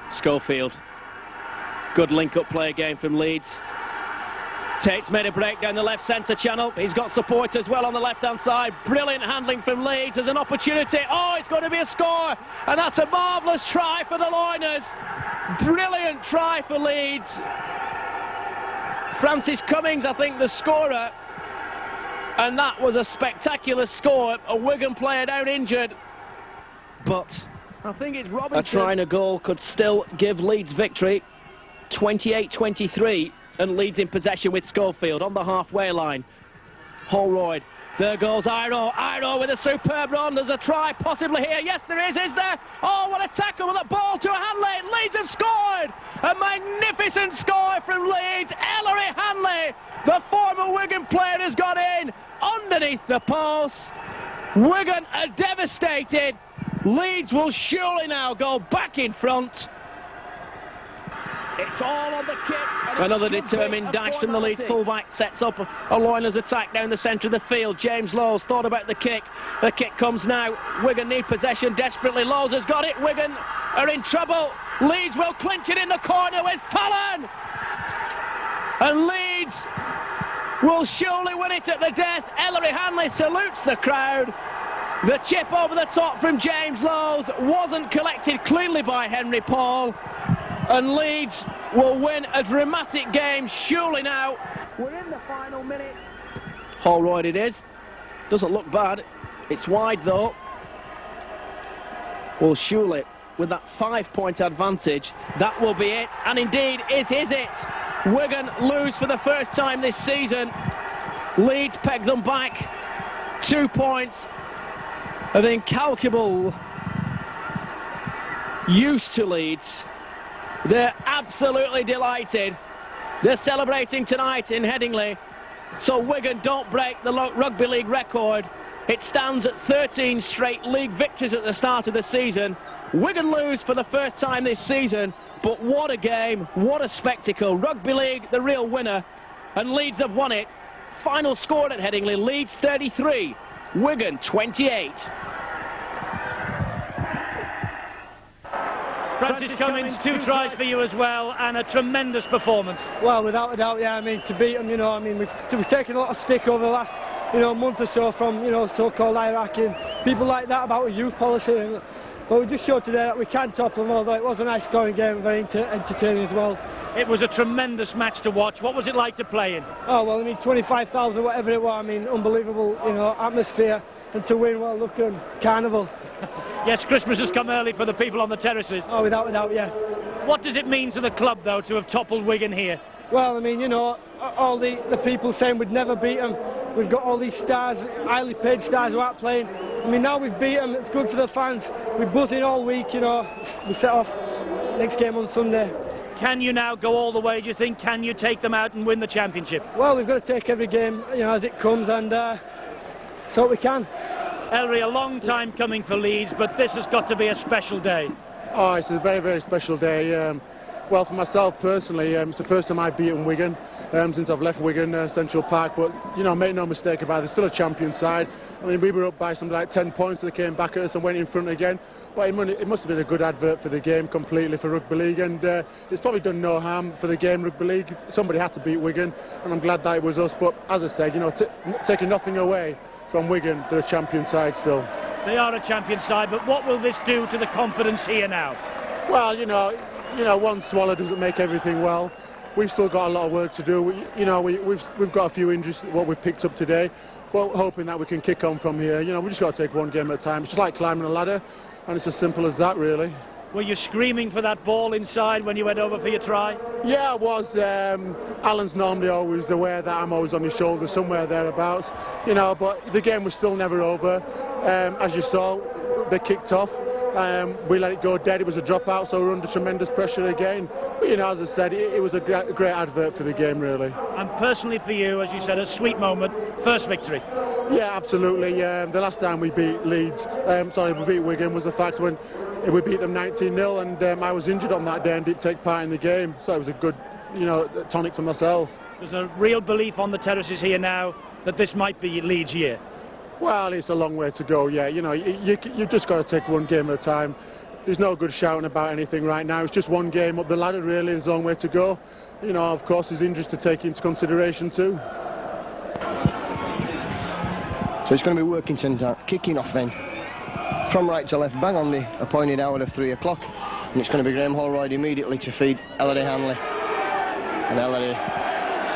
Schofield. Good link-up play again from Leeds. Tate's made a break down the left centre channel. He's got support as well on the left-hand side. Brilliant handling from Leeds. There's an opportunity. Oh, it's going to be a score. And that's a marvellous try for the Loiners. Brilliant try for Leeds. Francis Cummings, I think, the scorer. And that was a spectacular score. A Wigan player down injured. But I think it's Robinson. A try and a goal could still give Leeds victory. 28-23. And Leeds in possession with Schofield on the halfway line. Holroyd. There goes Iro. Iro with a superb run. There's a try possibly here. Yes, there is there? Oh, what a tackle with a ball to Hanley. Leeds have scored. A magnificent score from Leeds. Ellery Hanley, the former Wigan player, has got in underneath the post. Wigan are devastated. Leeds will surely now go back in front. It's all on the kick. Another determined dash from the Leeds fullback sets up a Loiners attack down the centre of the field. James Lowes thought about the kick. The kick comes now. Wigan need possession desperately. Lowes has got it. Wigan are in trouble. Leeds will clinch it in the corner with Fallon. And Leeds will surely win it at the death. Ellery Hanley salutes the crowd. The chip over the top from James Lowes wasn't collected cleanly by Henry Paul. And Leeds will win a dramatic game, surely now. We're in the final minute. Holroyd it is. Doesn't look bad. It's wide though. Well, surely, with that 5-point advantage, that will be it. And indeed, is it. Wigan lose for the first time this season. Leeds peg them back. 2 points of incalculable use to Leeds. They're absolutely delighted. They're celebrating tonight in Headingley. So Wigan don't break the Rugby League record. It stands at 13 straight league victories at the start of the season. Wigan lose for the first time this season. But what a game, what a spectacle. Rugby League, the real winner. And Leeds have won it. Final score at Headingley, Leeds 33, Wigan 28. Francis Cummings, 2 tries for you as well, and a tremendous performance. Well, without a doubt, yeah. I mean, to beat them, we've taken a lot of stick over the last, month or so from, so-called Iraqi and people like that about a youth policy. But we just showed today that we can topple them, although it was a nice scoring game and very entertaining as well. It was a tremendous match to watch. What was it like to play in? Oh, well, 25,000, whatever it was, unbelievable, atmosphere. And to win, well, look, carnivals. Yes, Christmas has come early for the people on the terraces. Oh, without a doubt, yeah. What does it mean to the club, though, to have toppled Wigan here? Well, all the people saying we'd never beat them. We've got all these stars, highly paid stars who aren't playing. Now we've beat them, it's good for the fans. We're buzzing all week, we set off next game on Sunday. Can you now go all the way, do you think? Can you take them out and win the championship? Well, we've got to take every game, as it comes, and so we can. Ellery, a long time coming for Leeds, but this has got to be a special day. Oh, it's a very, very special day. Well, for myself personally, it's the first time I've beaten Wigan since I've left Wigan Central Park. But, make no mistake about it, they're still a champion side. We were up by something like 10 points, and they came back at us and went in front again. But it must have been a good advert for the game completely for Rugby League, and it's probably done no harm for the game, Rugby League. Somebody had to beat Wigan, and I'm glad that it was us. But as I said, taking nothing away from Wigan, they're a champion side still. They are a champion side, but what will this do to the confidence here now? Well, one swallow doesn't make everything well. We've still got a lot of work to do. We've got a few injuries, what we've picked up today, but hoping that we can kick on from here. We just got to take one game at a time. It's just like climbing a ladder, and it's as simple as that, really. Were you screaming for that ball inside when you went over for your try? Yeah, I was. Alan's normally always aware that I'm always on his shoulder, somewhere thereabouts. But the game was still never over. As you saw, they kicked off. We let it go dead. It was a dropout, so we're under tremendous pressure again. But, you know, as I said, it was a great advert for the game, really. And personally for you, as you said, a sweet moment, first victory. Yeah, absolutely. The last time we beat Leeds, we beat Wigan, was the fact when we beat them 19-0, and I was injured on that day and didn't take part in the game. So it was a good, you know, tonic for myself. There's a real belief on the terraces here now that this might be Leeds' year. Well, it's a long way to go, yeah. You know, you've just got to take one game at a time. There's no good shouting about anything right now. It's just one game up the ladder, really. There's a long way to go. You know, of course, there's injuries to take into consideration too. So it's going to be Workington kicking off then. From right to left, bang on the appointed hour of 3 o'clock. And it's going to be Graham Holroyd immediately to feed Ellery Hanley. And Ellery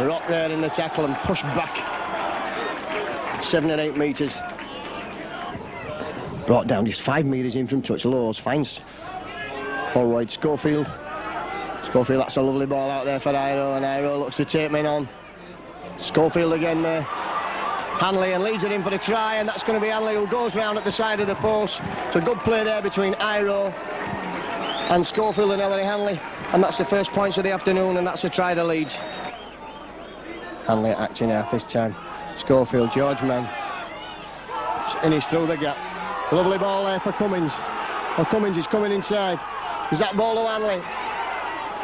rocked there in the tackle and pushed back 7 and 8 metres. Brought down just 5 metres in from touch. Laws finds Holroyd. Schofield, that's a lovely ball out there for Iro, and Iro looks to take men on. Schofield again there. Hanley, and Leeds are in for the try, and that's going to be Hanley who goes round at the side of the post. So good play there between Iro and Schofield and Ellery Hanley, and that's the first points of the afternoon, and that's a try to Leeds. Hanley acting half this time. Schofield, George Mann, and he's through the gap. Lovely ball there for Cummins. Oh, Cummins is coming inside. Is that ball to Hanley?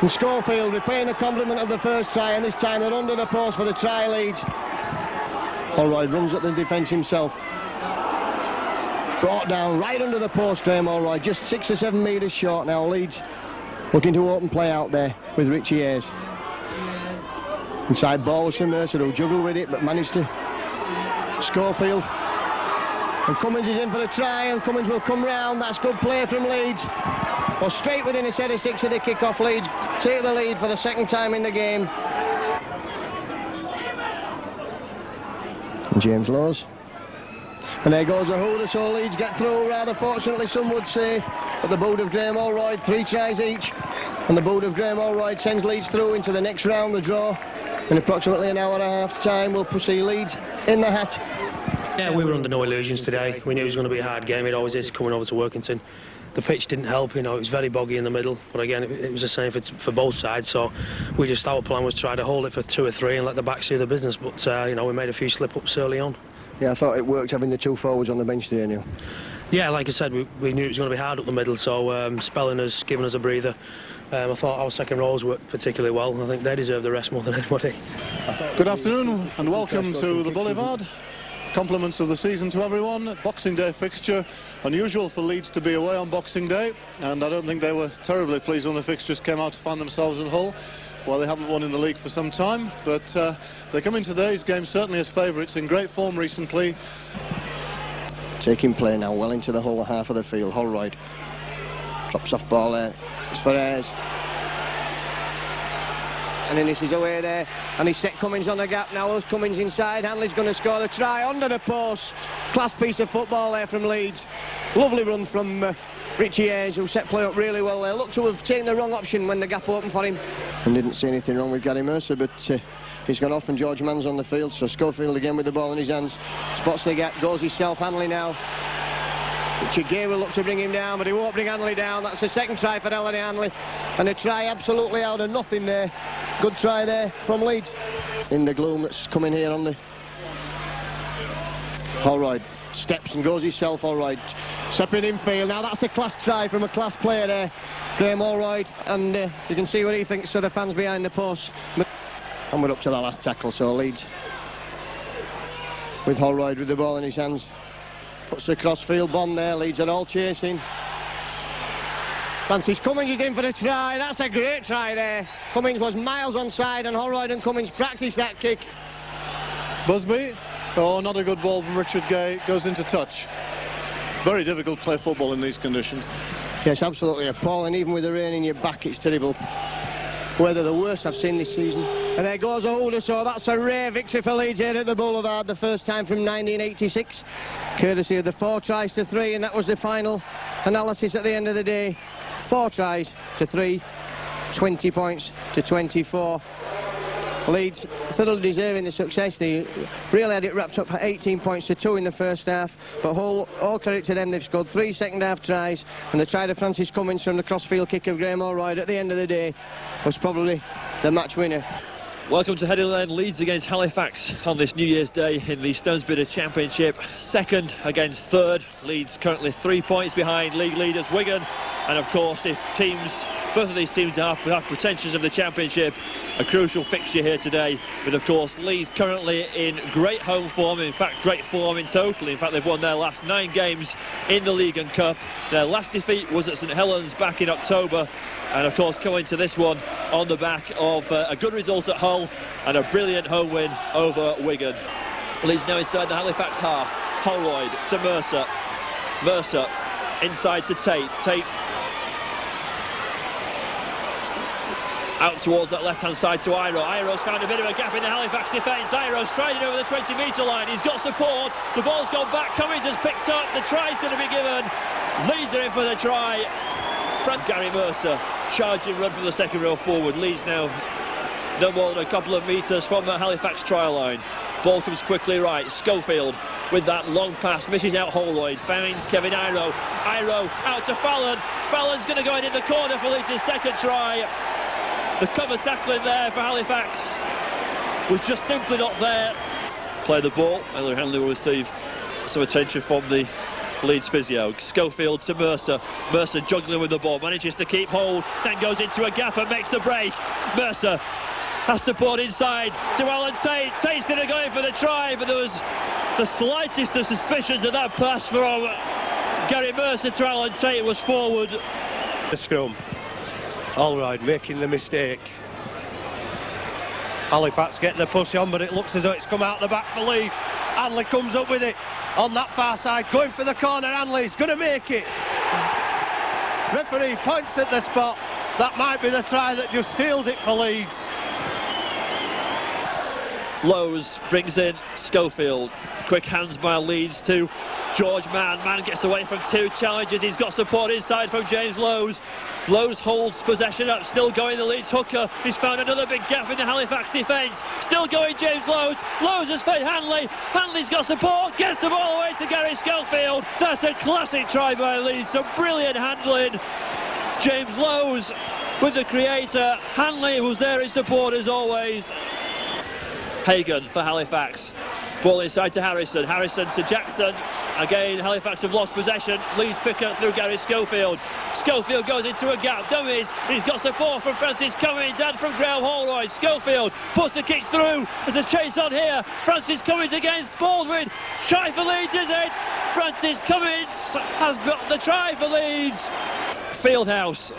And Schofield repaying the compliment of the first try, and this time they're under the post for the try Leeds. Holroyd runs at the defence himself. Brought down right under the post, Graham Holroyd, just 6 or 7 metres short now. Leeds looking to open play out there with Richie Ayres. Inside ball was for Mercer, who juggled with it but managed to. Schofield. And Cummins is in for the try, and Cummins will come round. That's good play from Leeds. Well, straight within a set of 6 of the kick-off. Leeds take the lead for the second time in the game. And James Laws. And there goes a hooter, so Leeds get through rather fortunately, some would say. At the boot of Graham Holroyd, 3 tries each. And the boot of Graham Holroyd sends Leeds through into the next round, the draw. In approximately an hour and a half time, we'll see Leeds in the hat. Yeah, we were under no illusions today. We knew it was going to be a hard game. It always is coming over to Workington. The pitch didn't help, you know, it was very boggy in the middle. But again, it was the same for both sides. So our plan was to try to hold it for 2 or 3 and let the backs do the business. But, you know, we made a few slip-ups early on. Yeah, I thought it worked having the 2 forwards on the bench today, Neil. Yeah, like I said, we knew it was going to be hard up the middle. So spelling us, giving us a breather. I thought our second rows worked particularly well, and I think they deserve the rest more than anybody. Good afternoon and welcome to the Boulevard. Compliments of the season to everyone. Boxing Day fixture. Unusual for Leeds to be away on Boxing Day, and I don't think they were terribly pleased when the fixtures came out to find themselves in Hull. Well, they haven't won in the league for some time, but they come in today's game certainly as favourites, in great form recently. Taking play now well into the whole half of the field. Holroyd drops off ball there. It's for Ayres. And Innes is away there, and he's set Cummins on the gap now. As Cummins inside, Hanley's going to score the try under the post. Class piece of football there from Leeds. Lovely run from Richie Ayres, who set play up really well there. Looked to have taken the wrong option when the gap opened for him. And didn't see anything wrong with Gary Mercer, but he's gone off and George Mann's on the field. So Schofield again with the ball in his hands. Spots the gap, goes himself, Hanley now. Richard Gay will look to bring him down, but he won't bring Hanley down. That's the second try for Ellery Hanley. And a try absolutely out of nothing there. Good try there from Leeds. In the gloom that's coming here on the... Holroyd steps and goes himself, Holroyd. Stepping in field. Now that's a class try from a class player there. Graham Holroyd. And you can see what he thinks of the fans behind the post. And we're up to the last tackle, so Leeds with Holroyd with the ball in his hands. Puts a cross-field bomb there. Leeds are all chasing. Francis Cummins is in for the try. That's a great try there. Cummins was miles onside, and Holroyd and Cummins practiced that kick. Busby. Oh, not a good ball from Richard Gay. Goes into touch. Very difficult to play football in these conditions. Yes, absolutely appalling. Even with the rain in your back, it's terrible. Weather the worst I've seen this season. And there goes Holder, so that's a rare victory for Leeds here at the Boulevard, the first time from 1986, courtesy of the 4 tries to 3, and that was the final analysis at the end of the day. 4 tries to 3, 20 points to 24. Leeds thoroughly deserving the success. They really had it wrapped up at 18 points to 2 in the first half, but all credit to them. They've scored 3 second half tries, and the try of Francis Cummins from the crossfield kick of Graham Allroyd at the end of the day was probably the match winner. Welcome to Heading Lane. Leeds against Halifax on this New Year's Day in the Stonesbridge Championship. Second against third. Leeds currently 3 points behind league leaders Wigan. And of course, if both of these teams have pretensions of the Championship, a crucial fixture here today. With of course Leeds currently in great home form, in fact great form in total. In fact, they've won their last 9 games in the League and Cup. Their last defeat was at St Helens back in October. And of course coming to this one on the back of a good result at Hull and a brilliant home win over Wigan. Leeds now inside the Halifax half. Holroyd to Mercer. Mercer inside to Tate. Tate out towards that left-hand side to Iro. Iro's found a bit of a gap in the Halifax defence. Iro striding over the 20-metre line. He's got support. The ball's gone back. Cummins has picked up. The try's going to be given. Leeds are in for the try. Gary Mercer charging run from the second row forward. Leeds now no more than a couple of metres from the Halifax try line. Ball comes quickly right. Schofield with that long pass, misses out Holroyd, finds Kevin Iro. Iro out to Fallon. Fallon's going to go in the corner for Leeds' second try. The cover tackling there for Halifax was just simply not there. Play the ball. Ellery Hanley will receive some attention from the Leeds physio. Schofield to Mercer. Mercer juggling with the ball, manages to keep hold, then goes into a gap and makes the break. Mercer has support inside to Alan Tate. Tate's going to go in for the try, but there was the slightest of suspicions of that pass from Gary Mercer to Alan Tate was forward. The scrum. Allroyd making the mistake. Halifax getting the push on, but it looks as though it's come out the back for Leeds. Hanley comes up with it on that far side, going for the corner. Hanley's going to make it. Referee points at the spot. That might be the try that just seals it for Leeds. Lowe's brings in Schofield. Quick hands by Leeds to George Mann. Mann gets away from 2 challenges. He's got support inside from James Lowe's. Lowe's holds possession up, still going the Leeds hooker. He's found another big gap in the Halifax defence. Still going James Lowe's. Lowe's has fed Hanley. Hanley's got support, gets the ball away to Gary Schofield. That's a classic try by Leeds, some brilliant handling. James Lowe's with the creator. Hanley was there in support as always. Hagan for Halifax. Ball inside to Harrison. Harrison to Jackson. Again, Halifax have lost possession. Leeds pick up through Gary Schofield. Schofield goes into a gap. Dummies. He's got support from Francis Cummins and from Graham Holroyd. Schofield puts the kick through. There's a chase on here. Francis Cummins against Baldwin. Try for Leeds, is it? Francis Cummins has got the try for Leeds. Fieldhouse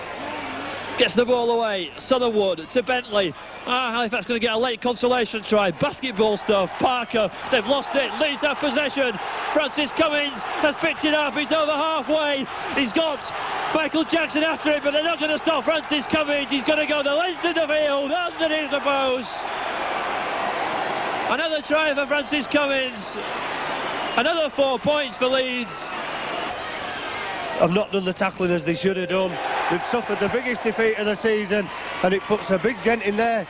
gets the ball away. Sutherwood to Bentley. Halifax going to get a late consolation try. Basketball stuff. Parker, they've lost it. Leeds have possession. Francis Cummins has picked it up. He's over halfway. He's got Michael Jackson after it, but they're not going to stop Francis Cummins. He's going to go the length of the field, underneath the post. Another try for Francis Cummins. Another 4 points for Leeds. Have not done the tackling as they should have done. They've suffered the biggest defeat of the season, and it puts a big dent in their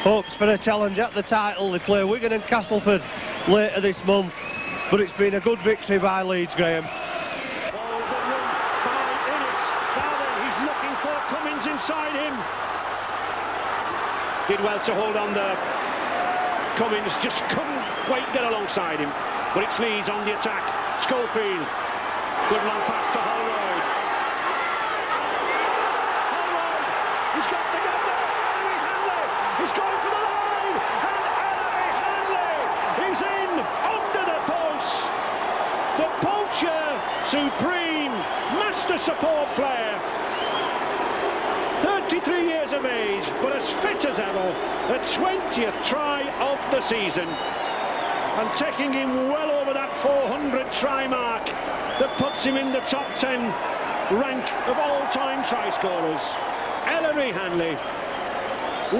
hopes for a challenge at the title. They play Wigan and Castleford later this month, but it's been a good victory by Leeds, Graham. He's looking for Cummins inside him. Did well to hold on there. Cummins just couldn't quite get alongside him, but it's Leeds on the attack. Schofield. Good long pass to Holroyd. Holroyd, he's got the gap there. Ellery Hanley, he's going for the line. And Ellery Hanley, he's in under the post. The poacher, supreme, master support player. 33 years of age, but as fit as ever. The 20th try of the season. And taking him well over that 400 try mark that puts him in the top 10 rank of all-time try scorers. Ellery Hanley,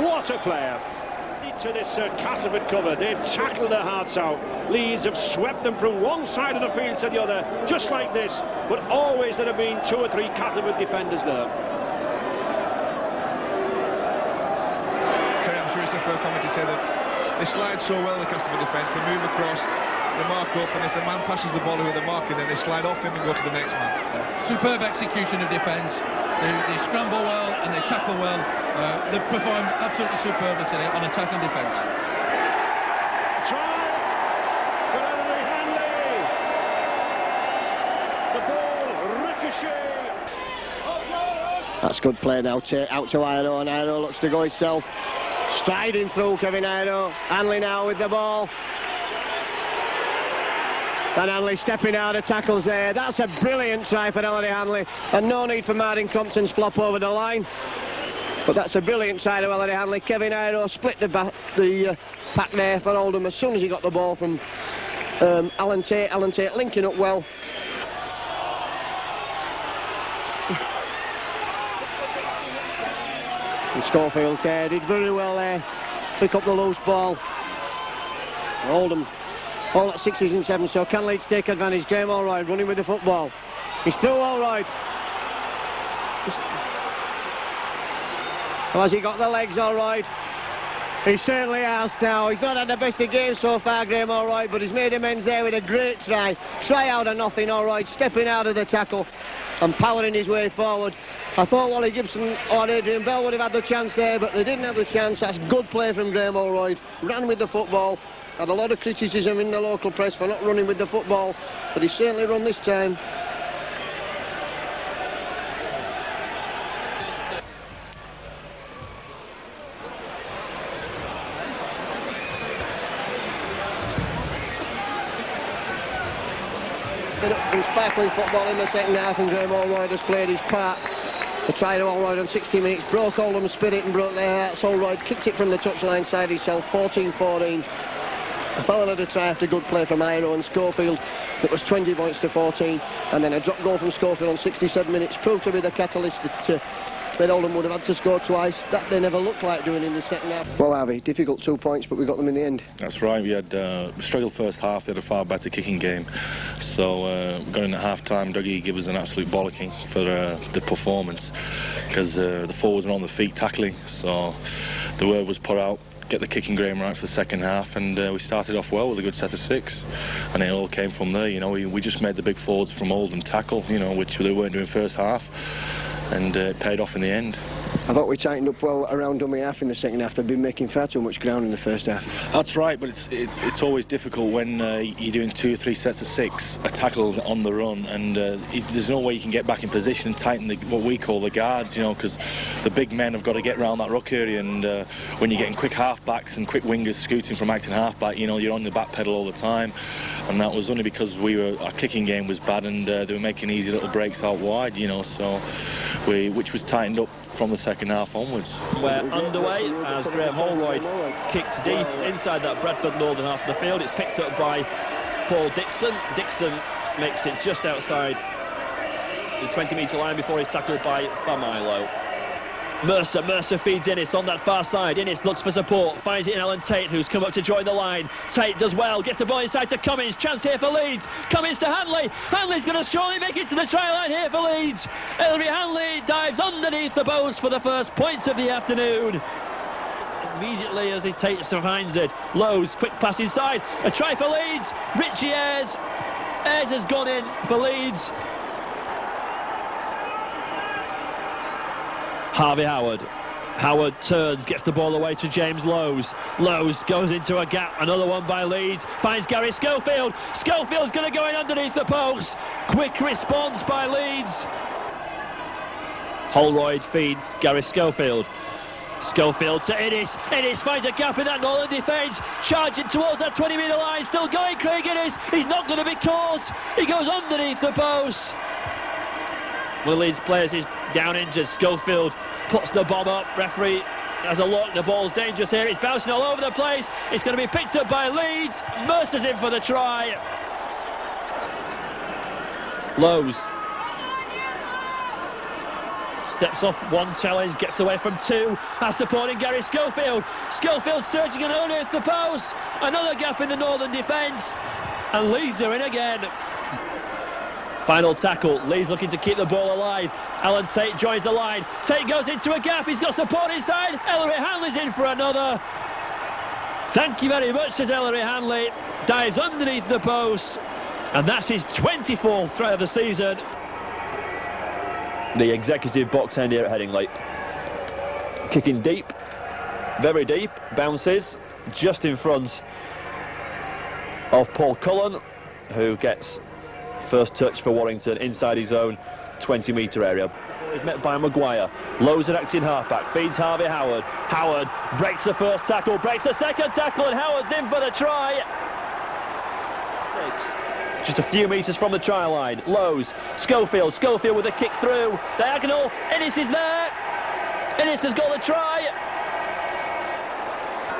what a player. To this Castleford cover, they've tackled their hearts out. Leeds have swept them from one side of the field to the other, just like this, but always there have been 2 or 3 Castleford defenders there. Terry, I'm sure it's it's a fair comment to say that they slide so well, the customer defence. They move across, they mark up, and if the man passes the ball with the marker, then they slide off him and go to the next man. Superb execution of defence. They scramble well and they tackle well. They've performed absolutely superbly today on attack and defence. That's good play now, out to Iro, and Iro looks to go himself. Striding through Kevin Iro. Hanley now with the ball. And Hanley stepping out of tackles there. That's a brilliant try for Ellery Hanley. And no need for Martin Crompton's flop over the line. But that's a brilliant try to Ellery Hanley. Kevin Iro split the pack there for Oldham as soon as he got the ball from Alan Tate. Alan Tate linking up well. And Schofield there did very well there. Pick up the loose ball. Oldham all at 6s and 7s, so can Leeds take advantage? Graham Allroyd running with the football. He's through Allroyd. Has he got the legs, Allroyd? He certainly has now. He's not had the best of games so far, Graham Allroyd, but he's made amends there with a great try. Try out of nothing, Allroyd, stepping out of the tackle and powering his way forward. I thought Wally Gibson or Adrian Bell would have had the chance there, but they didn't have the chance. That's good play from Graham Allroyd. Ran with the football. Had a lot of criticism in the local press for not running with the football, but he's certainly run this time. Some sparkling football in the second half, and Graham Allroyd has played his part. The try to Allroyd on 60 minutes broke Oldham's spirit and broke their hearts. Allroyd kicked it from the touchline side himself, 14-14. Followed had a try after good play from Iro and Schofield. It was 20 points to 14, and then a drop goal from Schofield on 67 minutes proved to be the catalyst that Oldham would have had to score twice. That they never looked like doing in the second half. Well, Harvey, difficult 2 points, but we got them in the end. That's right. We had struggled first half. They had a far better kicking game. So going at half-time, Dougie gave us an absolute bollocking for the performance, because the forwards were on the feet tackling. So the word was put out, get the kicking game right for the second half, and we started off well with a good set of 6, and it all came from there. You know, we just made the big forwards from Oldham tackle, you know, which they weren't doing first half, and it paid off in the end. I thought we tightened up well around dummy half in the second half. They've been making far too much ground in the first half. That's right, but it's always difficult when you're doing 2 or 3 sets of 6, a tackle on the run, and there's no way you can get back in position and tighten what we call the guards, you know, because the big men have got to get around that ruck area, and when you're getting quick half-backs and quick wingers scooting from acting half-back, you know, you're on the back pedal all the time, and that was only because our kicking game was bad, and they were making easy little breaks out wide, you know, so which was tightened up from the second half onwards. We're underway as Graham Allroyd kicks deep inside that Bradford northern half of the field. It's picked up by Paul Dixon. Dixon makes it just outside the 20-metre line before he's tackled by Familo. Mercer feeds Innes on that far side. Innes looks for support, finds it in Alan Tate, who's come up to join the line. Tate does well, gets the ball inside to Cummins. Chance here for Leeds. Cummins to Hanley. Hanley's going to surely make it to the try line here for Leeds. Ellery Hanley dives underneath the post for the first points of the afternoon. Immediately as he finds it, Lowe's quick pass inside. A try for Leeds. Richie Ayres. Ayres has gone in for Leeds. Harvey Howard. Howard turns, gets the ball away to James Lowes. Lowes goes into a gap, another one by Leeds. Finds Gary Schofield. Schofield's going to go in underneath the post. Quick response by Leeds. Holroyd feeds Gary Schofield. Schofield to Innes. Innes finds a gap in that Northern defence. Charging towards that 20-metre line. Still going, Craig Innes. He's not going to be caught. He goes underneath the post. One of the Leeds players is down injured. Schofield puts the bomb up. Referee has a look. The ball's dangerous here. It's bouncing all over the place. It's going to be picked up by Leeds. Mercer's in for the try. Lowes steps off one challenge, gets away from 2. That's supporting Gary Schofield. Schofield surging underneath the post. Another gap in the Northern defence. And Leeds are in again. Final tackle. Leeds looking to keep the ball alive. Alan Tate joins the line. Tate goes into a gap. He's got support inside. Ellery Hanley's in for another. Thank you very much, says Ellery Hanley. Dives underneath the post. And that's his 24th try of the season. The executive box end here at Headingley. Kicking deep. Very deep. Bounces just in front of Paul Cullen, who gets first touch for Warrington inside his own 20-metre area. He's met by Maguire. Lowe's at acting halfback, feeds Harvey Howard. Howard breaks the first tackle, breaks the second tackle, and Howard's in for the try. 6. Just a few metres from the try line. Lowe's, Schofield with a kick through. Diagonal, Innes is there. Innes has got the try.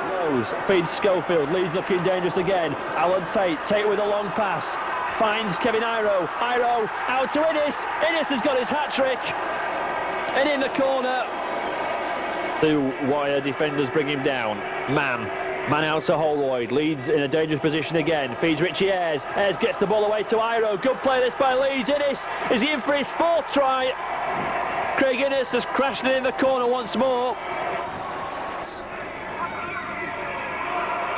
Lowe's feeds Schofield, Leeds looking dangerous again. Alan Tate with a long pass. Finds Kevin Iro out to Innes. Innes has got his hat-trick. And in the corner. 2 wire defenders bring him down. Man out to Holroyd. Leeds in a dangerous position again. Feeds Richie Ayres. Ayres gets the ball away to Iro. Good play this by Leeds. Innes is in for his 4th try. Craig Innes has crashed it in the corner once more.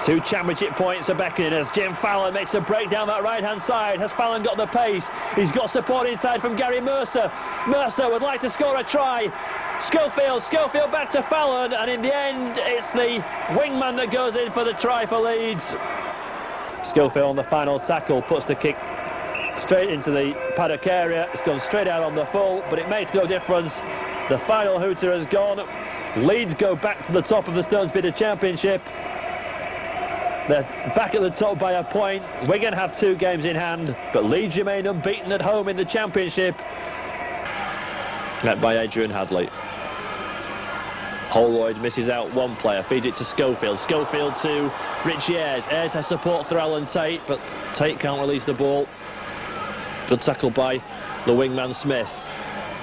2 championship points are beckoning as Jim Fallon makes a break down that right-hand side. Has Fallon got the pace? He's got support inside from Gary Mercer. Mercer would like to score a try. Schofield back to Fallon, and in the end, it's the wingman that goes in for the try for Leeds. Schofield on the final tackle puts the kick straight into the paddock area. It's gone straight out on the full, but it makes no difference. The final hooter has gone. Leeds go back to the top of the Stones Bidder Championship. They're back at the top by a point. Wigan have 2 games in hand, but Leeds remain unbeaten at home in the Championship. Met by Adrian Hadley. Holroyd misses out 1 player, feeds it to Schofield. Schofield to Richie Ayres. Ayres has support through Alan Tate, but Tate can't release the ball. Good tackle by the wingman Smith.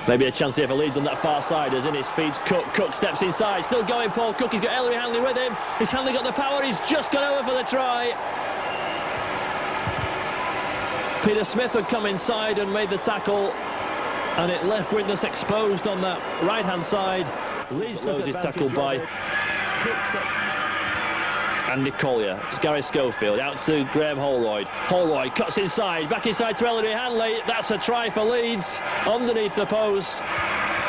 Maybe a chance here for Leeds on that far side as Innes feeds Cook. Cook steps inside, still going Paul Cook. He's got Ellery Hanley with him. Has Hanley got the power? He's just gone over for the try. Peter Smith had come inside and made the tackle, and it left witness exposed on that right-hand side. Leeds is tackled by Andy Collier. It's Gary Schofield out to Graham Holroyd. Holroyd cuts inside, back inside to Ellery Hanley. That's a try for Leeds underneath the post.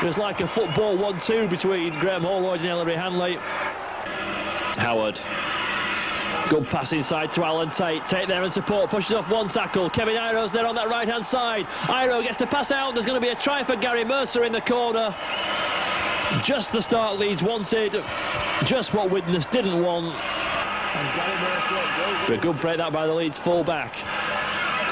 It was like a football 1-2 between Graham Holroyd and Ellery Hanley. Howard. Good pass inside to Alan Tate. Tate there and support, pushes off 1 tackle. Kevin Iro's there on that right-hand side. Iro gets the pass out. There's going to be a try for Gary Mercer in the corner. Just the start Leeds wanted. Just what Widnes didn't want. A good break that by the Leeds full-back.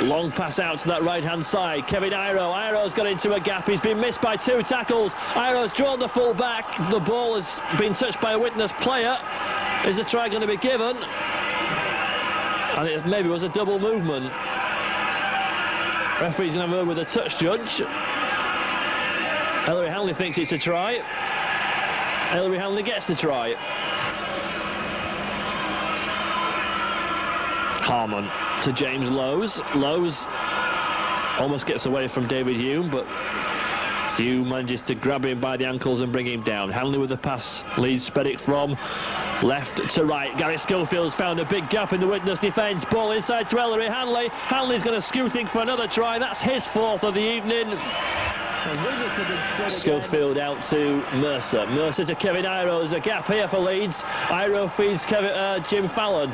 Long pass out to that right-hand side. Kevin Iro's got into a gap. He's been missed by 2 tackles. Iro's drawn the full-back. The ball has been touched by a Widnes player. Is a try going to be given? And it maybe was a double movement. Referee's going to have a word with the touch judge. Ellery Hanley thinks it's a try. Ellery Hanley gets the try. Harmon to James Lowe's. Lowe's almost gets away from David Hume, but Hume manages to grab him by the ankles and bring him down. Hanley with the pass leads Spedick from left to right. Gary Schofield's found a big gap in the Widnes defence. Ball inside to Ellery Hanley. Hanley's going to scooting for another try. That's his 4th of the evening. Schofield out to Mercer. Mercer to Kevin Iro. There's a gap here for Leeds. Iro feeds Jim Fallon.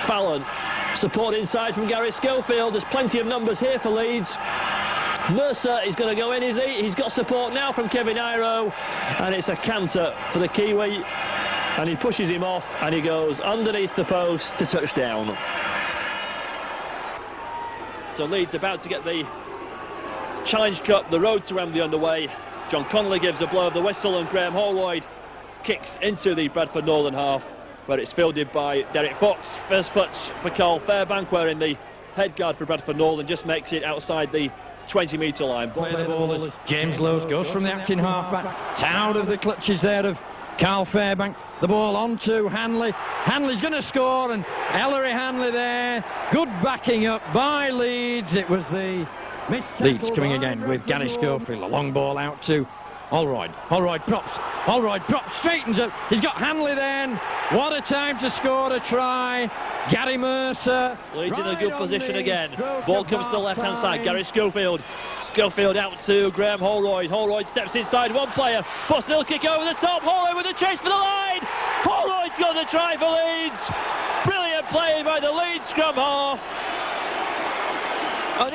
Fallon. Support inside from Gary Schofield. There's plenty of numbers here for Leeds. Mercer is going to go in, is he? He's got support now from Kevin Iro. And it's a canter for the Kiwi. And he pushes him off and he goes underneath the post to touchdown. So Leeds about to get the Challenge Cup, the road to Wembley underway. John Connolly gives a blow of the whistle and Graham Holroyd kicks into the Bradford Northern half, where it's fielded by Derek Fox. First touch for Carl Fairbank, wherein the head guard for Bradford Northern just makes it outside the 20-metre line. Play the ball as James Lowe's goes from the acting halfback, out of the clutches there of Carl Fairbank. The ball on to Hanley. Hanley's going to score, and Ellery Hanley there. Good backing up by Leeds. It was the Leeds coming again with Gary Schofield. A long ball out to Allroyd props, straightens up. He's got Hanley then. What a time to score a try. Gary Mercer. Leeds in a good position again. Ball comes to the left-hand side. Gary Schofield. Schofield out to Graham Holroyd. Holroyd steps inside one player. Puts nil kick over the top. Holroyd with a chase for the line. Holroyd's got the try for Leeds. Brilliant play by the Leeds scrum half.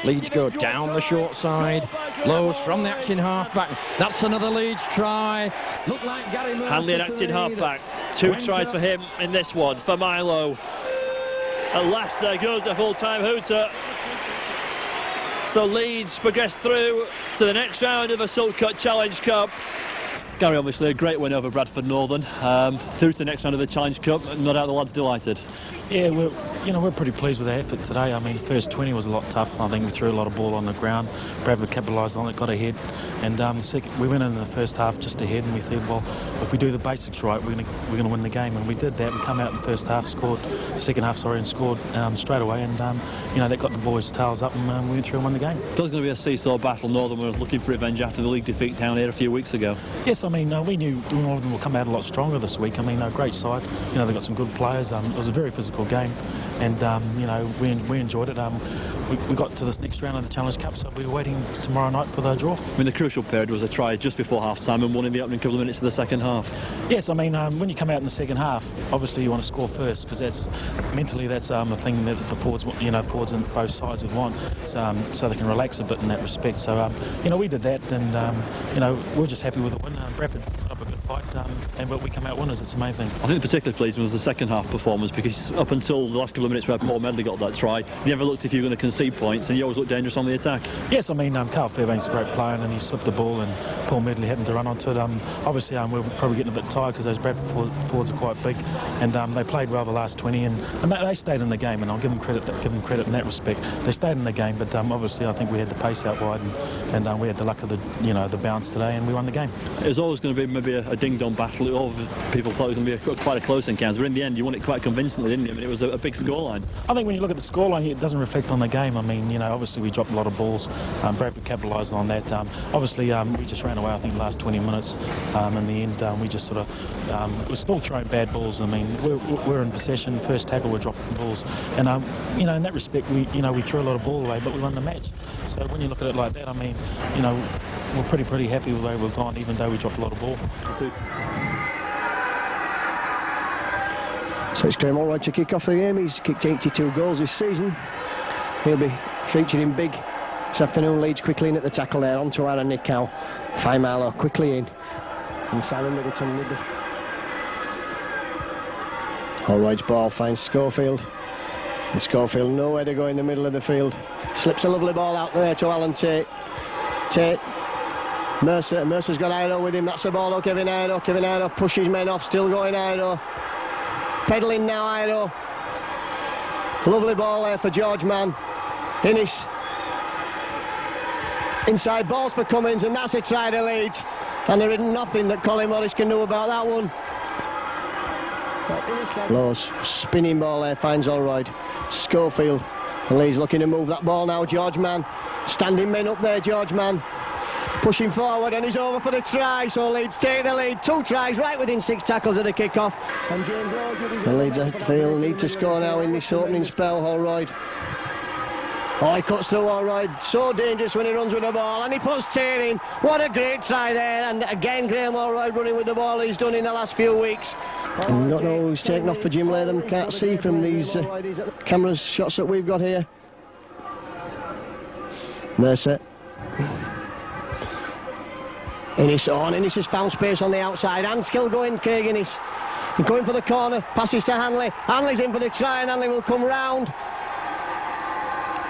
Leeds go down the short side. Lowe's from the acting half-back. That's another Leeds try. Look like Gary Mercer. Hanley an acting half-back. 2 tries for him in this one. For Milo. At last there goes a full-time hooter. So Leeds progress through to the next round of a Saltcut Challenge Cup. Gary, obviously a great win over Bradford Northern. Through to the next round of the Challenge Cup. No doubt the lads delighted. Yeah, we're pretty pleased with our effort today. I mean, the first 20 was a lot tough. I think we threw a lot of ball on the ground. Bradford capitalised on it, got ahead, and we went in the first half just ahead, and we said, well, if we do the basics right, we're going to win the game, and we did that. We come out in the first half, second half, and scored straight away, and that got the boys' tails up, and we went through and won the game. It's going to be a seesaw battle. Northern were looking for revenge after the league defeat down here a few weeks ago. Yes, I mean, we knew Northern will come out a lot stronger this week. I mean, they're a great side. They've got some good players. It was a very physical game. And, we enjoyed it. We got to this next round of the Challenge Cup, so we're waiting tomorrow night for the draw. I mean, the crucial period was a try just before half-time and one in the opening couple of minutes of the second half. Yes, I mean, when you come out in the second half, obviously you want to score first, because that's the thing that the forwards on both sides would want, so they can relax a bit in that respect. So, we did that, and, we're just happy with the win. Bradford put up a good fight, but we come out winners. It's the main thing. I think particularly pleasing was the second half performance, because up until the last couple of minutes where Paul Medley got that try, you never looked if you were going to concede points, and you always looked dangerous on the attack. Yes, I mean, Carl Fairbank's a great player, and he slipped the ball, and Paul Medley happened to run onto it. Obviously, we're probably getting a bit tired because those Bradford forwards are quite big, and they played well the last 20, and they stayed in the game, and I'll give them credit in that respect. They stayed in the game, but obviously I think we had the pace out wide, and we had the luck of the bounce today, and we won the game. It was always going to be maybe a ding-dong battle. All people thought it was going to be quite a close encounter, but in the end you won it quite convincingly, didn't you? I mean, it was a big scoreline. I think when you look at the scoreline, it doesn't reflect on the game. I mean, obviously we dropped a lot of balls. Bradford capitalised on that. Obviously, we just ran away, I think, the last 20 minutes. In the end, we just sort of... we're still throwing bad balls. I mean, we're in possession. First tackle, we're dropping balls. And, in that respect, we threw a lot of ball away, but we won the match. So when you look at it like that, I mean, we're pretty happy with the way we've gone, even though we dropped a lot of ball. So it's Graham Allroyd to kick off the game. He's kicked 82 goals this season. He'll be featuring big this afternoon. Leeds quickly in at the tackle there, onto Aaron Nicow. Milo quickly in from Simon Middleton. Allroyd's ball finds Schofield. And Schofield nowhere to go in the middle of the field. Slips a lovely ball out there to Alan Tate. Mercer's got Iro with him. That's the ball to Kevin Iro. Kevin Iro pushes men off, still going Iro. Pedalling now, Iro. Lovely ball there for George Mann. Innes. Inside balls for Cummins, and that's a try to Leeds. And there is nothing that Colin Morris can do about that one. Lowe's spinning ball there, finds Allroyd. Schofield. And Leeds looking to move that ball now. George Mann. Standing men up there, George Mann. Pushing forward, and he's over for the try, so Leeds take the lead. 2 tries right within 6 tackles of the kick-off. And Leeds need to score now in this opening spell. Allroyd. Oh, he cuts through Allroyd. So dangerous when he runs with the ball, and he puts Tate in. What a great try there, and again Graham Allroyd running with the ball he's done in the last few weeks. And we don't know who's taken off for Jim Latham. Can't see from these cameras shots that we've got here. Mercer. Innes has found space on the outside, and still going Craig Innes. Going for the corner, passes to Hanley. Hanley's in for the try, and Hanley will come round.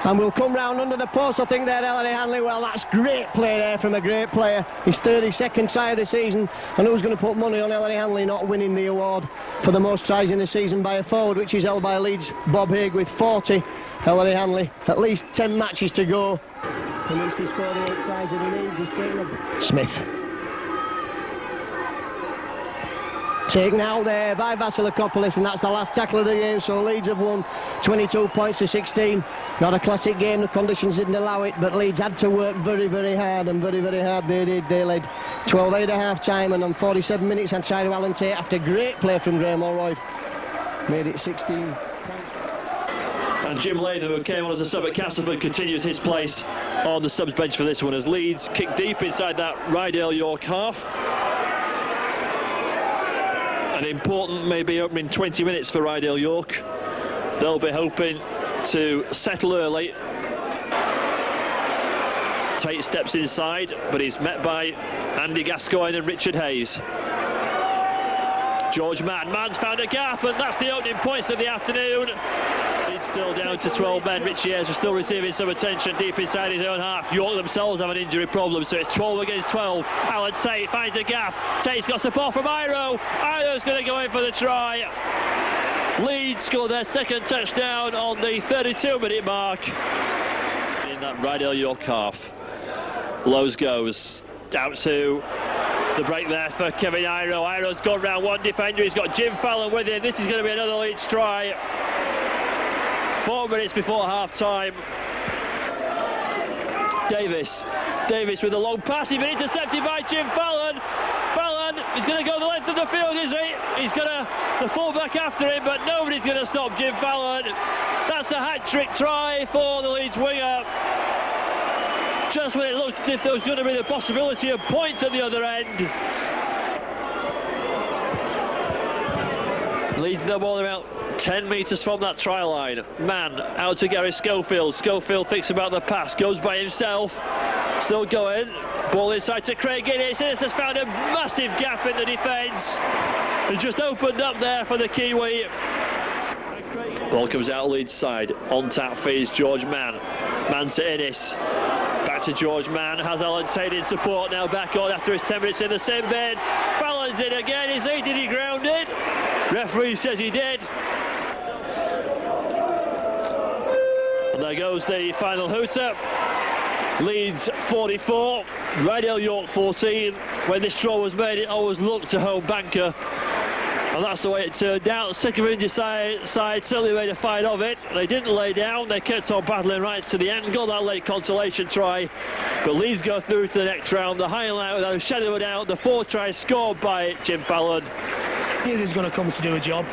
And will come round under the post, I think there, Ellery Hanley. Well, that's great play there from a great player. His 32nd try of the season, and who's going to put money on Ellery Hanley not winning the award for the most tries in the season by a forward, which is held by Leeds' Bob Haig with 40. Ellery Hanley, at least 10 matches to go. He needs to score the 8 tries that he needs. He's taken them. Smith. Taken out there by Vasilakopoulos, and that's the last tackle of the game, so Leeds have won 22 points to 16. Not a classic game, the conditions didn't allow it, but Leeds had to work very, very hard, and very, very hard they did. They led 12-8 at half-time, and on 47 minutes and tried to Alan Tate, after great play from Graham Allroyd, made it 16 points. And Jim Latham, who came on as a sub at Castleford, continues his place on the subs bench for this one as Leeds kick deep inside that Rydale York half. An important maybe opening 20 minutes for Rydale York. They'll be hoping to settle early. Tate steps inside, but he's met by Andy Gascoigne and Richard Hayes. George Mann's found a gap, and that's the opening points of the afternoon. It's still down to 12 men. Richie Ayres was still receiving some attention deep inside his own half. York themselves have an injury problem, so it's 12 against 12. Alan Tate finds a gap. Tate's got support from Iro. Iro's going to go in for the try. Leeds score their second touchdown on the 32-minute mark in that Rydale York half. Lowe's goes out to the break there for Kevin Iro. Iro's gone round one defender. He's got Jim Fallon with him. This is going to be another Leeds try. 4 minutes before half-time. Davis with a long pass. He's been intercepted by Jim Fallon. Fallon is going to go the length of the field, is he? He's got the full-back after him, but nobody's going to stop Jim Fallon. That's a hat-trick try for the Leeds winger. Just when it looked as if there was going to be the possibility of points at the other end. Leeds no more than about 10 metres from that try line. Mann out to Gary Schofield. Schofield thinks about the pass, goes by himself. Still going. Ball inside to Craig Innes. Innes has found a massive gap in the defence. He just opened up there for the Kiwi. Ball comes out Leeds side. On tap feeds George Mann. Mann to Innes. Back to George Mann. Has Alan Tate in support now back on after his 10 minutes in the sin bin. Fallon's in again, is he? Did he ground it? Referee says he did. And there goes the final hooter. Leeds 44, Rydale York 14. When this draw was made, it always looked to home banker. And that's the way it turned out. The second Rangers side certainly made a fight of it. They didn't lay down. They kept on battling right to the end. Got that late consolation try. But Leeds go through to the next round. The highlight without a shadow of a doubt. The 4 tries scored by Jim Fallon. He was going to come to do a job.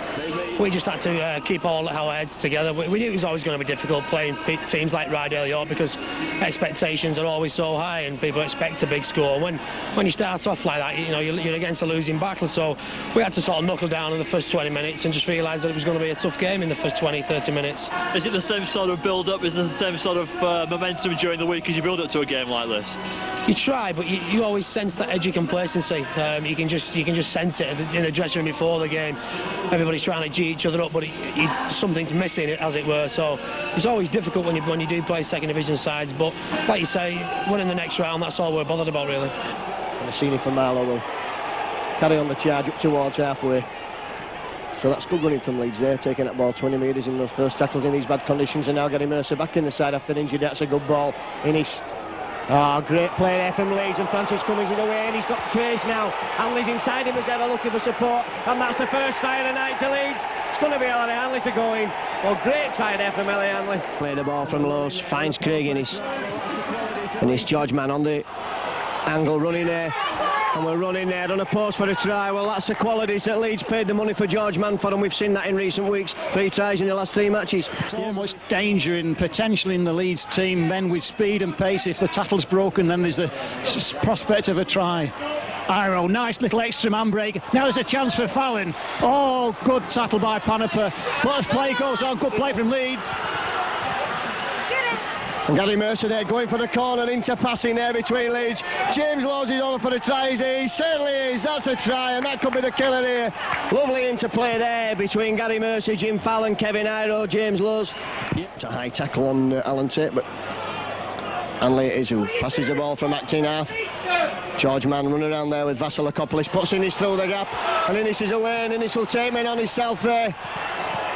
We just had to keep all our heads together. We knew it was always going to be difficult playing teams like Rydale York because expectations are always so high and people expect a big score. When you start off like that, you know, you're against a losing battle. So we had to sort of knuckle down in the first 20 minutes and just realise that it was going to be a tough game in the first 20-30 minutes. Is it the same sort of build-up? Is it the same sort of momentum during the week as you build up to a game like this? You try, but you always sense that edgy complacency. You can just sense it in the dressing room before the game. Everybody's trying to G each other up, but something's missing, as it were. So it's always difficult when you do play second division sides. But like you say, winning the next round, that's all we're bothered about, really. And the senior from Marlow will carry on the charge up towards halfway. So that's good running from Leeds there, taking that ball 20 metres in those first tackles in these bad conditions, and now Gary Mercer back in the side after injury. That's a good ball. Innes. Oh, great play there from Leeds, and Francis Cummings is away, and he's got Chase now. Hanley's inside him as ever, looking for support, and that's the first try of the night to Leeds. It's going to be Ellie Hanley to go in. Well, great try there from Ellie Hanley. Play the ball from Lowe's, finds Craig Innes, and it's George Mann on the angle running there. And we're running there on a post for a try. Well, that's the qualities that Leeds paid the money for George Mann for, and we've seen that in recent weeks. 3 tries in the last 3 matches. So much danger and potential in the Leeds team. Men with speed and pace. If the tackle's broken, then there's a prospect of a try. Iro, nice little extra man break. Now there's a chance for Fallon. Oh, good tackle by Panepa. But as play goes on, good play from Leeds. And Gary Mercer there going for the corner, into passing there between Leeds. James Laws is over for the try, he certainly is. That's a try, and that could be the killer here. Lovely interplay there between Gary Mercer, Jim Fallon, Kevin Iro, James Laws. It's a high tackle on Alan Tate, but Hanley it is who passes the ball from acting half. George Mann running around there with Vasilakopoulos, puts Innes through the gap, and Innes is away, and Innes will take men on himself there.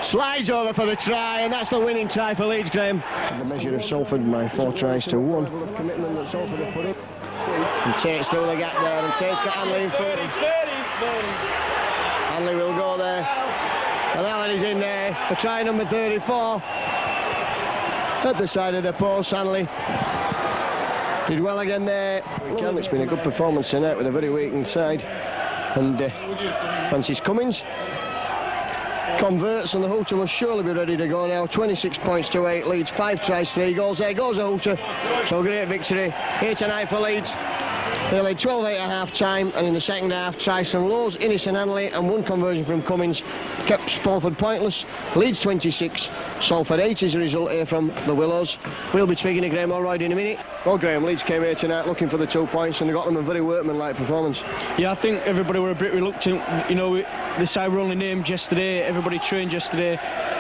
Slides over for the try, and that's the winning try for Leeds, Graham. The measure of Salford by 4 tries to 1. Commitment that Salford have put in. And Tate's through the gap there, and Tate's got Hanley in front. And Allen is in there for try number 34. At the side of the post, Hanley did well again there. It's been a good performance tonight with a very weak inside. And Francis Cummins converts, and the Hooter must surely be ready to go now. 26 points to 8. Leeds 5 tries, 3 goals. There goes the Hooter. So great victory here tonight for Leeds. They led 12-8 at half-time, and in the second half, tries from Lowe's, Innes and Hanley, and 1 conversion from Cummins kept Spalford pointless. Leeds 26, Salford 8 is the result here from the Willows. We'll be speaking to Graham Allroyd in a minute. Well, Graham, Leeds came here tonight looking for the 2 points, and they got them a very workmanlike performance. Yeah, I think everybody were a bit reluctant. You know, the side were only named yesterday. Everybody trained yesterday.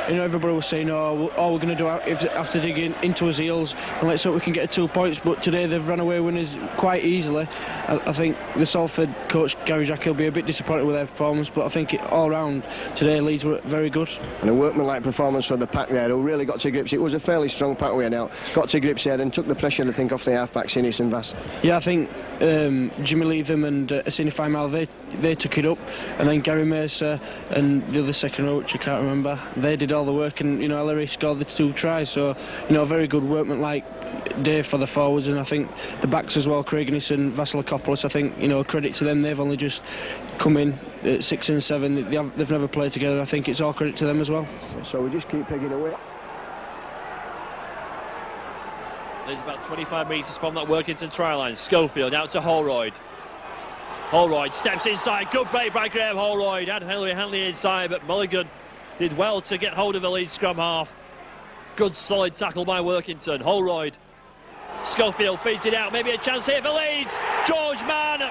You know, everybody was saying, oh, all we're going to do after digging into his heels, and let's hope we can get 2 points. But today they've run away winners quite easily. I think the Salford coach, Gary Jack, will be a bit disappointed with their performance, but I think all round today Leeds were very good. And a workmanlike performance from the pack there, who really got to grips. It was a fairly strong pack we had out. Got to grips there and took the pressure, I think, off the half-backs, Innes and Vass. Yeah, I think Jimmy Leatham and Assini Faimal, they took it up, and then Gary Mercer and the other second row, which I can't remember, they did all the work, and, you know, Ellery scored the 2 tries, so, you know, a very good workmanlike day for the forwards, and I think the backs as well, Craig Innes and Vasilakopoulos, I think, you know, credit to them. They've only just come in at 6 and 7. They've never played together. I think it's all credit to them as well. So we just keep pegging away. There's about 25 metres from that Workington try line. Schofield out to Holroyd. Holroyd steps inside. Good break by Graham Holroyd. Had Henry Hanley inside, but Mulligan did well to get hold of the lead scrum half. Good solid tackle by Workington. Holroyd. Schofield feeds it out. Maybe a chance here for Leeds. George Mann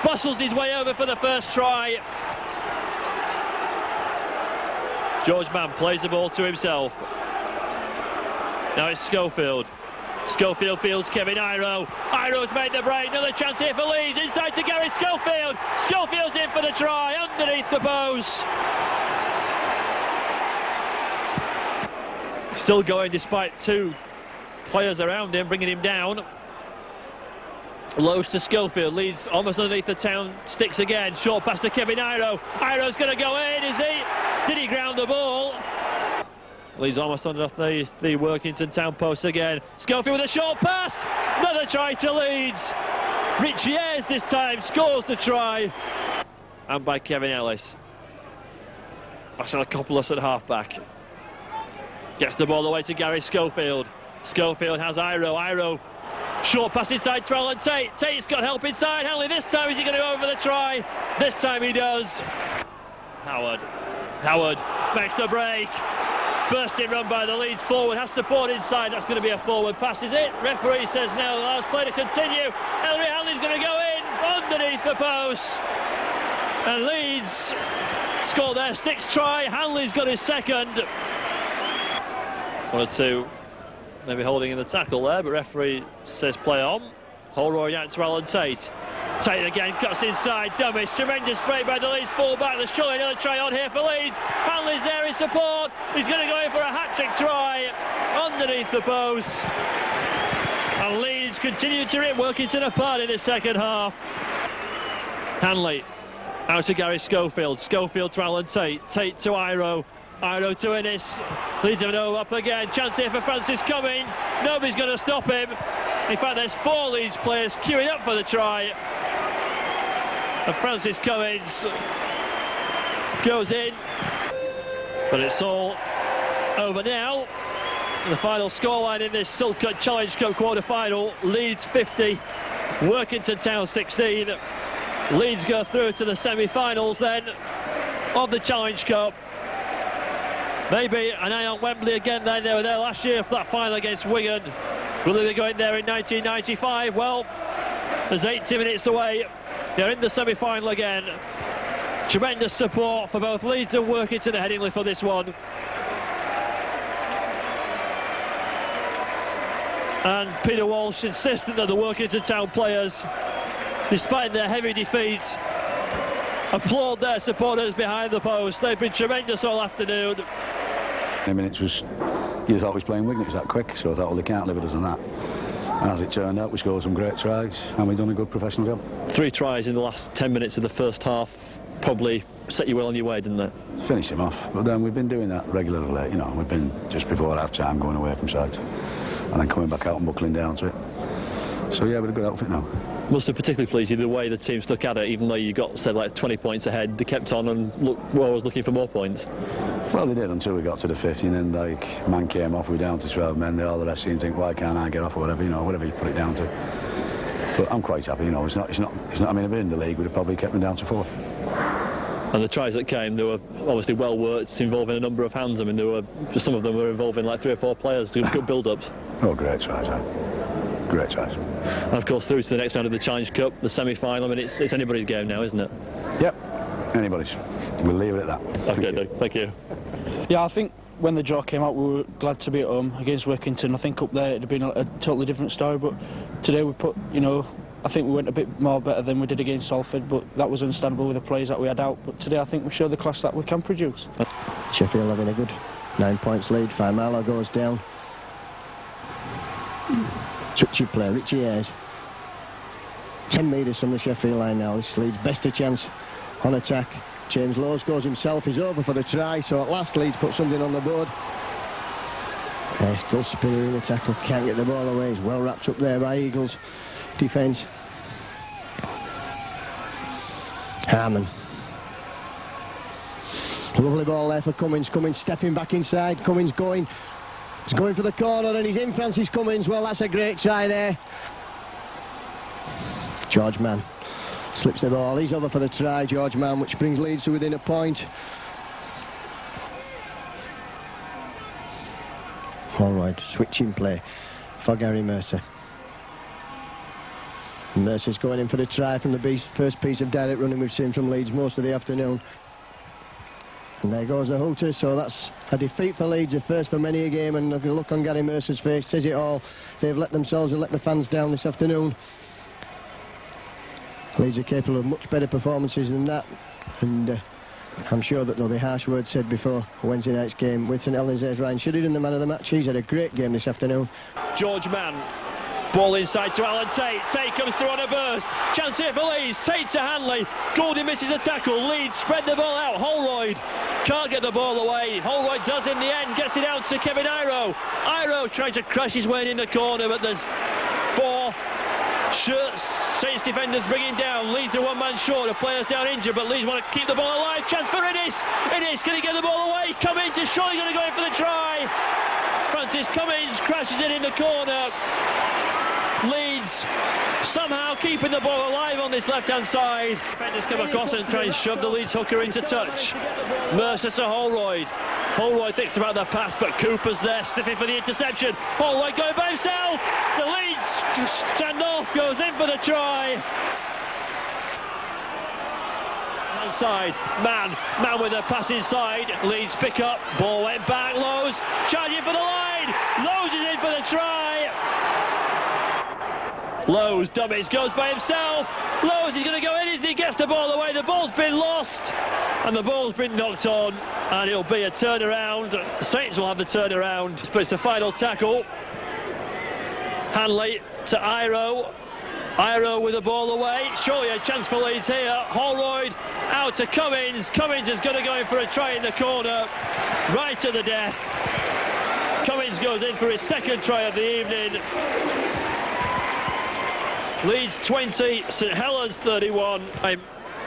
bustles his way over for the first try. George Mann plays the ball to himself. Now it's Schofield. Schofield fields Kevin Iro. Iro's made the break. Another chance here for Leeds. Inside to Gary Schofield. Schofield's in for the try underneath the post. Still going despite 2 players around him, bringing him down. Lows to Schofield. Leeds almost underneath the town sticks again. Short pass to Kevin Iro. Iro's going to go in, is he? Did he ground the ball? Leeds almost underneath the Workington town post again. Schofield with a short pass. Another try to Leeds. Richie Ayres this time scores the try. And by Kevin Ellis. Vasilakopoulos at half-back. Gets the ball away to Gary Schofield. Schofield has Iro. Iro, short pass inside to Alan Tate. Tate's got help inside. Hanley this time, is he going to go over the try? This time he does. Howard makes the break. Bursting run by the Leeds forward. Has support inside. That's going to be a forward pass, is it? Referee says no. Last play to continue. Ellery Hanley's going to go in underneath the post. And Leeds score their 6th try. Hanley's got his 2nd. 1 or 2 maybe holding in the tackle there, but referee says play on. Holroyd out to Alan Tate. Tate again cuts inside. Dummish. Tremendous break by the Leeds full-back. There's surely another try on here for Leeds. Hanley's there in support. He's going to go in for a hat-trick try underneath the post. And Leeds continue to rip Workington apart in the second half. Hanley out to Gary Schofield. Schofield to Alan Tate. Tate to Iro. Iro to Innes. Leeds have no up again. Chance here for Francis Cummins. Nobody's going to stop him. In fact, there's 4 Leeds players queuing up for the try. And Francis Cummins goes in. But it's all over now. The final scoreline in this Silkcut Challenge Cup quarter-final. Leeds 50, Workington Town 16. Leeds go through to the semi-finals then of the Challenge Cup. Maybe an eye on Wembley again then. They were there last year for that final against Wigan. Will they be going there in 1995? Well, there's 80 minutes away. They're in the semi-final again. Tremendous support for both Leeds and Workington at Headingley for this one. And Peter Walsh insistent that the Workington Town players, despite their heavy defeat, applaud their supporters behind the post. They've been tremendous all afternoon. 10 minutes was, you thought we was playing Wigan, it was that quick, so I thought, well, they can't live with us on that. And as it turned out, we scored some great tries, and we've done a good professional job. 3 tries in the last 10 minutes of the first half. probably set you well on your way, didn't it? Finish him off, but then we've been doing that regularly, you know. We've been just before half-time going away from sides and then coming back out and buckling down to it. So yeah, we're a good outfit now. Must have particularly pleased you the way the team stuck at it, even though you got, said, like 20 points ahead. They kept on and were always looking for more points. Well, they did until we got to the 50, and then like man came off, we were down to 12 men. All the rest seemed to think, why can't I get off or whatever, you know, whatever you put it down to. But I'm quite happy, you know. It's not. I mean, if we're in the league, we'd have probably kept them down to 4. And the tries that came, they were obviously well worked, involving a number of hands. I mean, some of them were involving like 3 or 4 players, good build-ups. Oh, great tries, great tries. And of course, through to the next round of the Challenge Cup, the semi-final. I mean, it's anybody's game now, isn't it? Yep, anybody's. We'll leave it at that. Okay, Doug, thank you. Yeah, I think when the draw came out, we were glad to be at home against Workington. I think up there it'd have been a totally different story, but today we put, you know, I think we went a bit more better than we did against Salford, but that was understandable with the players that we had out. But today I think we showed the class that we can produce. Sheffield having a good 9 points lead. Faimalo goes down. Switchy play, Richie Ayres. 10 metres from the Sheffield line now. This Leeds best a chance on attack. James Lowes goes himself, he's over for the try, so at last Leeds put something on the board. Still Spinner in the tackle, can't get the ball away. He's well wrapped up there by Eagles defence. Harmon. Lovely ball there for Cummins. Cummins stepping back inside. Cummins going. He's going for the corner and he's in. Francis Cummins. Well, that's a great try there. George Mann slips the ball. He's over for the try, George Mann, which brings Leeds to within a point. All right, switching play for Gary Mercer. Mercer's going in for the try from the first piece of direct running we've seen from Leeds most of the afternoon. And there goes the hooter, so that's a defeat for Leeds, a first for many a game, and the look on Gary Mercer's face says it all. They've let themselves and let the fans down this afternoon. Leeds are capable of much better performances than that, and I'm sure that there'll be harsh words said before Wednesday night's game with St Helens. There's Ryan Sheridan, the man of the match. He's had a great game this afternoon. George Mann. Ball inside to Alan Tate. Tate comes through on a burst. Chance here for Leeds. Tate to Hanley. Goldie misses the tackle. Leeds spread the ball out. Holroyd can't get the ball away. Holroyd does in the end. Gets it out to Kevin Iro. Iro tries to crash his way in the corner, but there's 4 Saints defenders bringing down. Leeds are 1 man short. The players down injured, but Leeds want to keep the ball alive. Chance for Innes. Innes, can he get the ball away? Cummins is surely going to go in for the try. Francis Cummins crashes it in the corner. Leeds somehow keeping the ball alive on this left-hand side. Defenders come across and try and shove the Leeds hooker into touch. Mercer to Holroyd. Holroyd thinks about the pass, but Cooper's there sniffing for the interception. Holroyd going by himself. The Leeds standoff goes in for the try. Side, Man with a pass inside. Leeds pick up. Ball went back. Lowes charging for the line. Lowes is in for the try. Lowes dummies, goes by himself. Lowes is going to go in as he gets the ball away. The ball's been lost and the ball's been knocked on, and it'll be a turnaround. Saints will have the turnaround, but it's a final tackle. Hanley to Iro. Iro with the ball away. Surely a chance for Leeds here. Holroyd out to Cummins. Cummins is going to go in for a try in the corner, right to the death. Cummins goes in for his second try of the evening. Leeds 20, St Helens 31.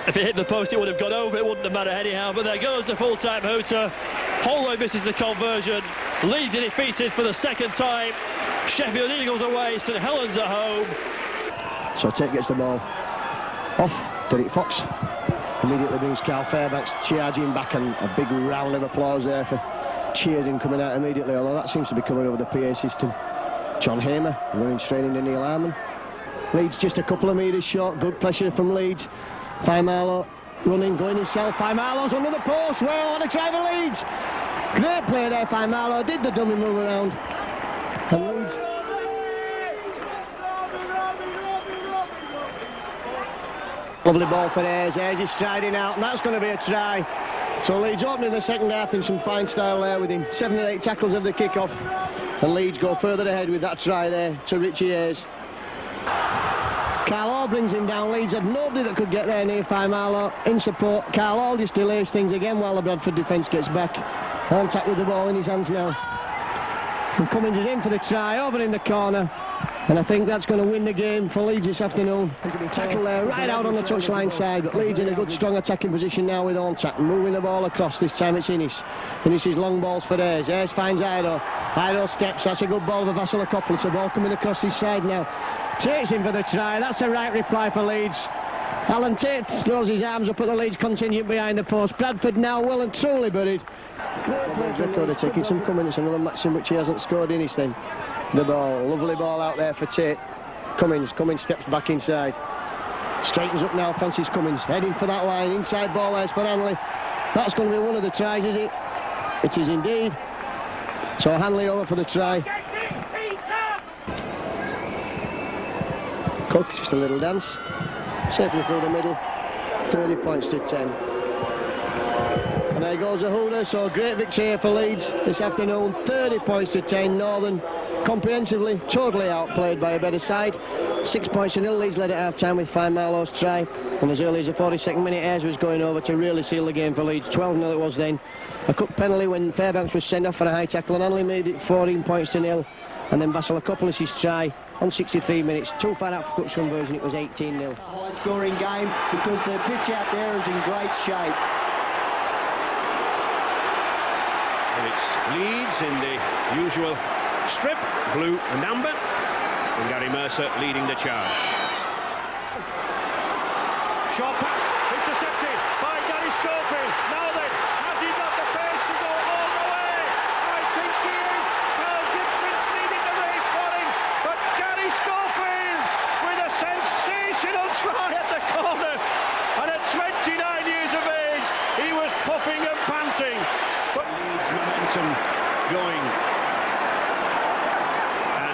If it hit the post, it would have gone over. It wouldn't have mattered anyhow. But there goes the full-time hooter. Holroyd misses the conversion. Leeds are defeated for the second time. Sheffield Eagles away. St Helens at home. So Tate gets the ball off. Derek Fox immediately brings Carl Fairbanks charging back, and a big round of applause there for cheering coming out immediately, although that seems to be coming over the PA system. John Hamer running straight into Neil Harmon. Leeds just a couple of metres short. Good pressure from Leeds. Faimalo running, going himself. Faimalo's under the post. Well, what a try for Leeds. Great play there, Faimalo. Did the dummy move around. And Leeds. Lovely ball for Ayres. Ayres is striding out, and that's going to be a try. So Leeds opening the second half in some fine style there, within 7 or 8 tackles of the kick-off. And Leeds go further ahead with that try there to Richie Ayres. Carl Hall brings him down. Leeds had nobody that could get there near Faimalo in support. Carl Hall just delays things again while the Bradford defence gets back. Contact with the ball in his hands now. And Cummins is in for the try, over in the corner. And I think that's going to win the game for Leeds this afternoon. Tackle there, right out on the touchline side, but Leeds in a good, strong attacking position now with Contact. Moving the ball across, this time it's Innis. Innis' long balls for Ayres. Ayres finds Ido. Ido steps, that's a good ball for Vasilakopoulos. The ball coming across his side now. Tate's in for the try, that's the right reply for Leeds. Alan Tate throws his arms up at the Leeds contingent behind the post. Bradford now well and truly buried. Record taking some Cummins, another match in which he hasn't scored anything. The ball, lovely ball out there for Tate. Cummins steps back inside. Straightens up now, Francis Cummins, heading for that line. Inside ball there's for Hanley. That's going to be one of the tries, is it? It is indeed. So Hanley over for the try. Cook, just a little dance. Safely through the middle. 30 points to 10. And there goes the Hooter, so great victory here for Leeds this afternoon. 30 points to 10. Northern comprehensively, totally outplayed by a better side. 6 points to 0. Leeds led at half-time with Faimalo's try. And as early as the 42nd minute, Ayres was going over to really seal the game for Leeds. 12-0 it was then. A Cook penalty when Fairbanks was sent off for a high tackle, and only made it 14 points to 0. And then Vasilakopoulos' try on 63 minutes. Too far out for Cook's conversion, it was 18-0. High-scoring game because the pitch out there is in great shape. And it's Leeds in the usual strip, blue and amber, and Gary Mercer leading the charge. Short pass, intercepted by Gary Schofield. Now then, has he got the pace to go all the way? I think he is. Carl Gibson's leading the race for him, but Gary Schofield with a sensational try at the corner. And at 29 years of age, he was puffing and panting. But Leeds momentum going.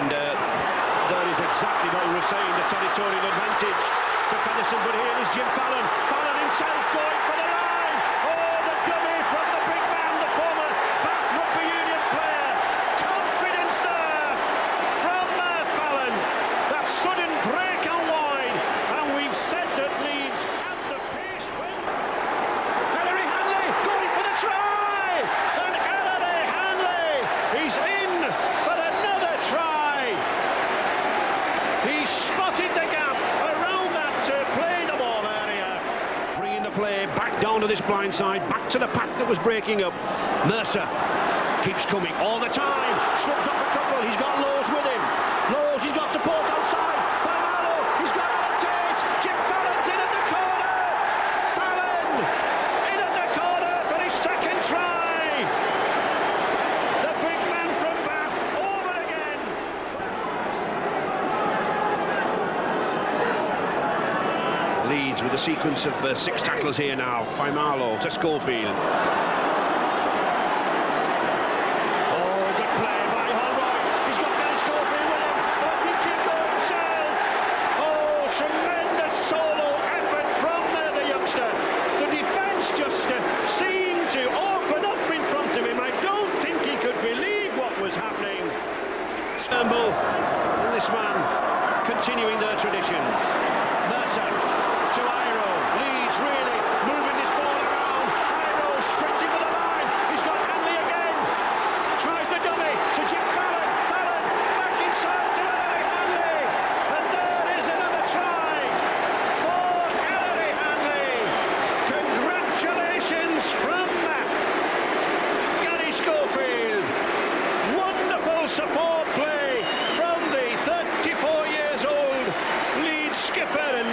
And that is exactly what we were saying, the territorial advantage to Featherstone, but here is Jim Fallon. Fallon himself going for the line. Oh, the dummy from the big man, the former Bath Rugby Union player. Confidence there from Fallon. That sudden break and wide. And we've said that Leeds have the pace when... Ellery Hanley going for the try. And Ellery Hanley, he's in for another try. He spotted the gap around that play the ball area. Bringing the play back down to this blind side, back to the pack that was breaking up. Mercer keeps coming all the time. Shrugs off a couple, he's got Lowe's with him. Lowe's, he's got support outside. Faimalo, he's got Alan Tate. Jim Fallon's in at the corner. Fallon in at the corner for his second try. The big man from Bath over again. Leeds with a sequence of 6 tackles here now. Faimalo to Schofield. Oh, good play by Holroyd. He's got Gary Schofield with him. Oh, he can go himself. Oh, tremendous solo effort from the youngster. The defence just seemed to open up in front of him. I don't think he could believe what was happening. Turnbull and this man continuing their traditions. Mercer to Iro. Leeds really moving this ball around. Iro sprinting for the line. He's got Hanley again. Tries the dummy to Jim Fallon. Fallon back inside to Ellery Hanley. And there is another try for Ellery Hanley. Congratulations from Gary Schofield. Wonderful support play from the 34 years old Leeds skipper. And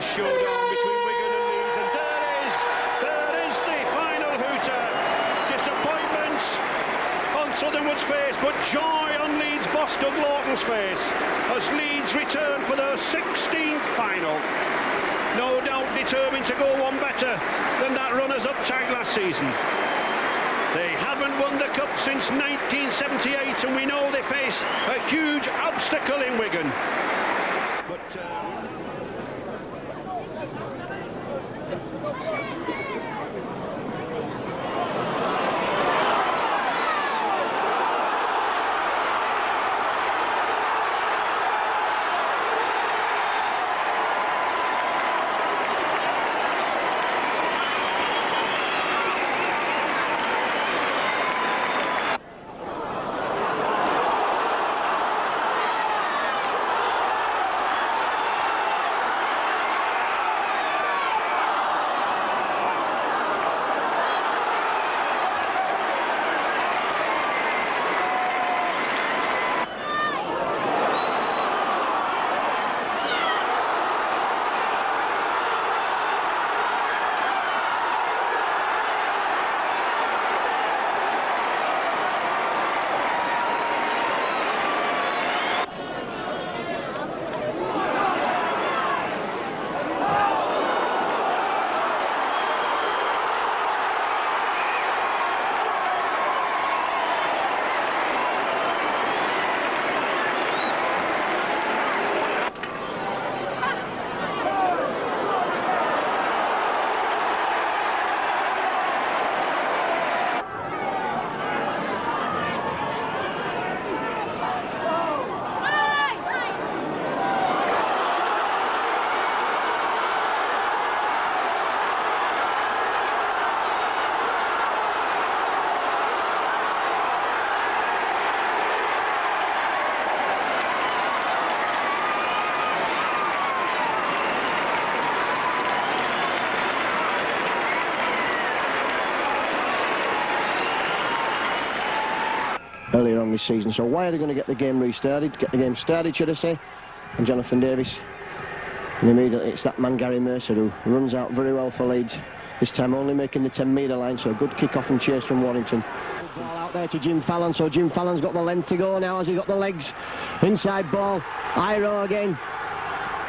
showdown between Wigan and Leeds, and there is the final hooter. Disappointment on Southernwood's face, but joy on Leeds' boss Doug Lawton's face as Leeds return for their 16th final. No doubt determined to go one better than that runners-up tag last season. They haven't won the Cup since 1978, and we know they face a huge obstacle in Wigan. But, earlier on this season. So why are they going to get the game restarted? Get the game started, should I say? And Jonathan Davis. And immediately it's that man Gary Mercer who runs out very well for Leeds. This time only making the 10-metre line, so a good kick-off and chase from Warrington. Ball out there to Jim Fallon, so Jim Fallon's got the length to go now. Has he got the legs? Inside ball. Iro again.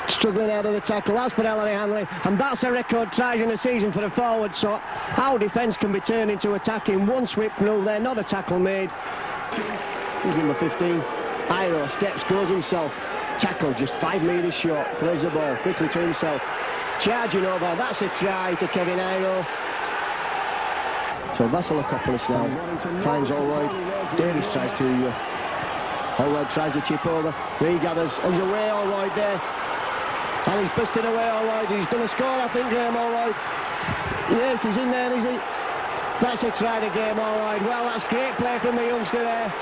Struggling out of the tackle. That's for Ellery Hanley, and that's a record tries in the season for the forward. So how defence can be turned into attack in one sweep. No, they're not a tackle made. He's number 15. Iro steps, goes himself. Tackle just 5 metres short. Plays the ball quickly to himself. Charging over. That's a try to Kevin Iro. So Vasilakopoulos now finds Allroyd. Davis tries to. Allroyd tries to chip over. Regathers. There's away Allroyd there. And he's busted away Allroyd. He's going to score, I think, Graham Allroyd. Yes, he's in there, is he? That's a try to game, Allroyd. Well, that's great play from the youngster there.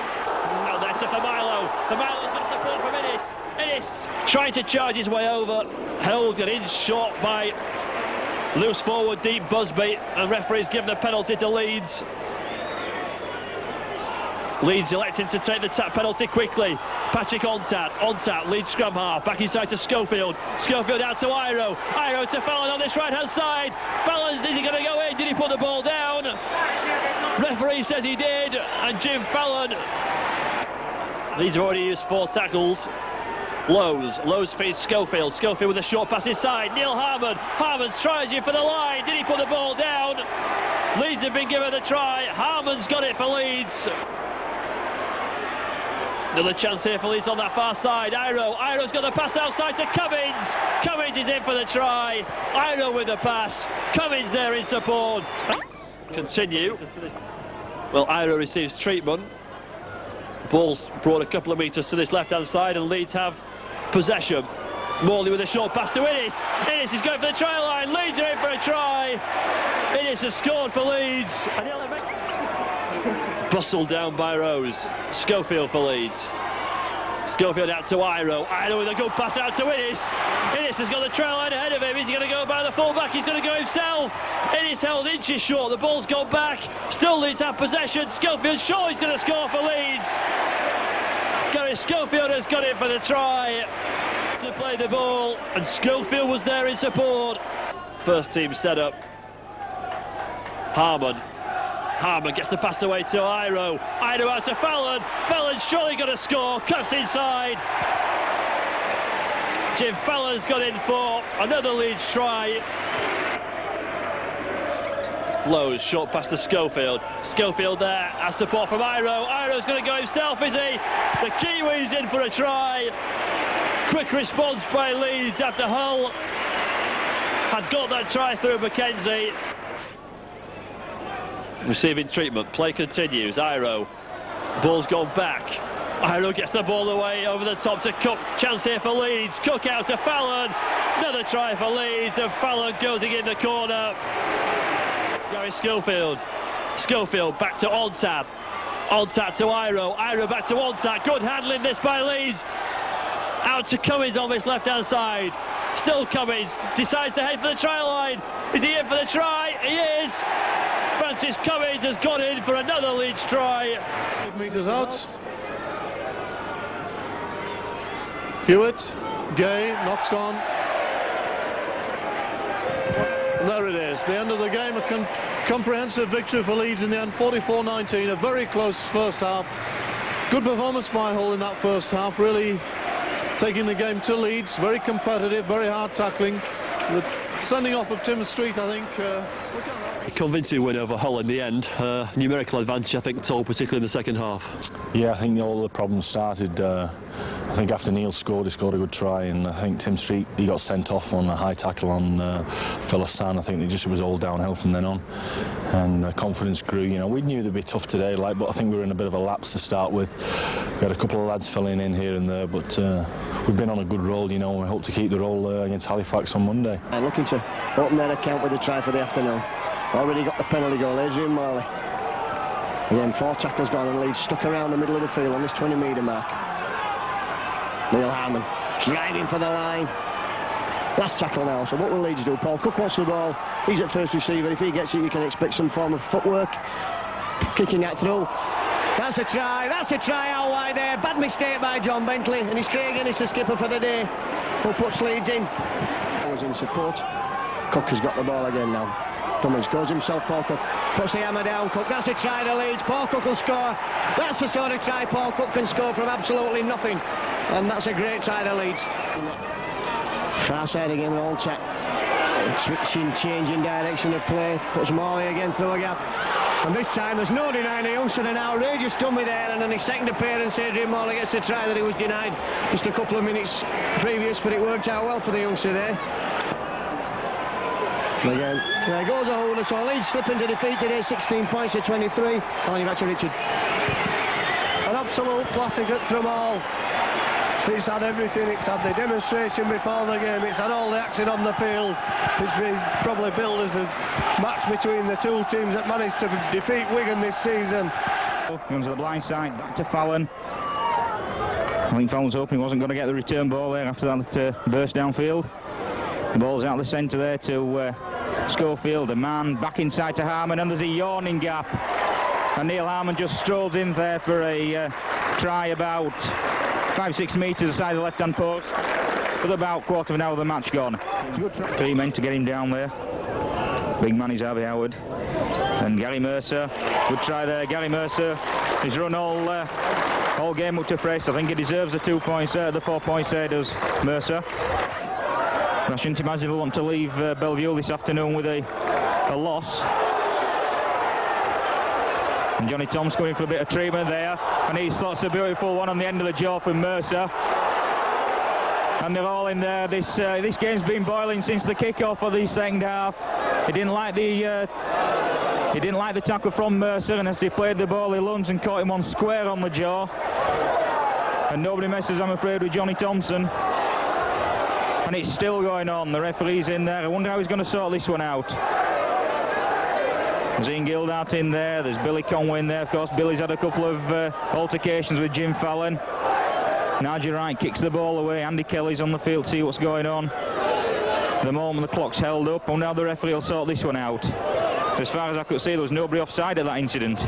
Out there to Milo. Milo's got support from Innis. Innis trying to charge his way over. Held an inch short by loose forward Dean Busby, and referee's given a penalty to Leeds. Leeds electing to take the tap penalty quickly. Patrick Ontat, Leeds scrum half, back inside to Schofield. Schofield out to Iro. Iro to Fallon on this right-hand side. Fallon, is he going to go in? Did he put the ball down? Referee says he did, and Jim Fallon. Leeds have already used 4 tackles. Lowe's feeds Schofield. Schofield with a short pass inside. Neil Harmon. Harmon's tries you for the line. Did he put the ball down? Leeds have been given the try. Harmon's got it for Leeds. Another chance here for Leeds on that far side. Iro's got the pass outside to Cummins. Cummins is in for the try. Iro with the pass. Cummins there in support. Continue. Well, Iro receives treatment. Ball's brought a couple of metres to this left-hand side, and Leeds have possession. Morley with a short pass to Innis. Innis is going for the try line. Leeds are in for a try. Innis has scored for Leeds. Bustled down by Rose. Schofield for Leeds. Schofield out to Iro. Iro with a good pass out to Innis. Innis has got the trail line ahead of him. Is he going to go by the full-back? He's going to go himself. Innis held inches short. The ball's gone back. Still Leeds have possession. Schofield sure he's going to score for Leeds. Gary Schofield has got it for the try. To play the ball, and Schofield was there in support. First team set up. Harmon gets the pass away to Iro. Iro out to Fallon. Fallon's surely going to score. Cuts inside. Jim Fallon's got in for another Leeds try. Lowe's, short pass to Schofield. Schofield there, has support from Iro. Iro's going to go himself, is he? The Kiwis in for a try. Quick response by Leeds after Hull had got that try through Mackenzie. Receiving treatment, play continues. Iro, ball's gone back. Iro gets the ball away over the top to Cook. Chance here for Leeds. Cook out to Fallon. Another try for Leeds, and Fallon goes in the corner. Gary Schofield. Schofield back to Ontad. Ontad to Iro. Iro back to Ontad. Good handling this by Leeds. Out to Cummins on this left-hand side. Still Cummins. Decides to head for the try line. Is he in for the try? He is. Francis Cummins has gone in for another Leeds try. 8 metres out. Hewitt, Gay, knocks on. And there it is, the end of the game, a comprehensive victory for Leeds in the end, 44-19, a very close first half. Good performance by Hull in that first half, really taking the game to Leeds, very competitive, very hard tackling. The sending off of Tim Street, I think, convincing win over Hull in the end. Numerical advantage, I think, told particularly in the second half. Yeah, I think all the problems started. I think after Neil scored, he scored a good try, and I think Tim Street, he got sent off on a high tackle on Phyllis San. I think it was all downhill from then on, and confidence grew. You know, we knew they'd be tough today, but I think we were in a bit of a lapse to start with. We had a couple of lads filling in here and there, but we've been on a good roll. You know, we hope to keep the roll against Halifax on Monday. And looking to open their account with a try for the afternoon. Already got the penalty goal, Adrian Marley. Again, 4 tackles gone, and Leeds stuck around the middle of the field on this 20-metre mark. Neil Harmon driving for the line. Last tackle now, so what will Leeds do? Paul Cook wants the ball. He's at first receiver. If he gets it, you can expect some form of footwork. Kicking that through. That's a try out wide there. Bad mistake by John Bentley, and it's Craig Ennis, the skipper for the day, who puts Leeds in. Was in support. Cook has got the ball again now. Cummins goes himself, Paul Cook, puts the hammer down, Cook, that's a try to Leeds, Paul Cook will score. That's the sort of try Paul Cook can score from absolutely nothing, and that's a great try to Leeds. Far side again, all tech, switching, changing direction of play, puts Morley again through a gap, and this time there's no denying the youngster, an outrageous dummy there, and on his second appearance Adrian Morley gets the try that he was denied just a couple of minutes previous, but it worked out well for the youngster there. Again, there goes a holder, so Leeds slipping to defeat today, 16 points to 23. Calling back to Richard. An absolute classic at Tramall. It's had everything, it's had the demonstration before the game, it's had all the action on the field. It's been probably billed as a match between the two teams that managed to defeat Wigan this season. Comes to the blind side, back to Fallon. I think Fallon's hoping he wasn't going to get the return ball there after that burst downfield. The ball's out the centre there to Schofield, a man back inside to Harmon, and there's a yawning gap. And Neil Harmon just strolls in there for a try about 5-6 metres aside the left-hand post. With about quarter of an hour of the match gone. 3 men to get him down there. Big man is Harvey Howard. And Gary Mercer, good try there. Gary Mercer, he's run all game up to press. I think he deserves the 2 points there, the 4 points there does Mercer. I shouldn't imagine they'll want to leave Bellevue this afternoon with a loss. And Johnny Tom's going for a bit of treatment there, and he slots a beautiful one on the end of the jaw from Mercer. And they're all in there. This game's been boiling since the kick-off of the second half. He didn't like the tackle from Mercer, and as he played the ball, he lunged and caught him on square on the jaw. And nobody messes, I'm afraid, with Johnny Thompson. And it's still going on. The referee's in there. I wonder how he's going to sort this one out. There's Ian Gildart in there. There's Billy Conway in there. Of course, Billy's had a couple of altercations with Jim Fallon. Nigel Wright kicks the ball away. Andy Kelly's on the field to see what's going on. At the moment, the clock's held up. And now the referee will sort this one out. So as far as I could see, there was nobody offside at that incident.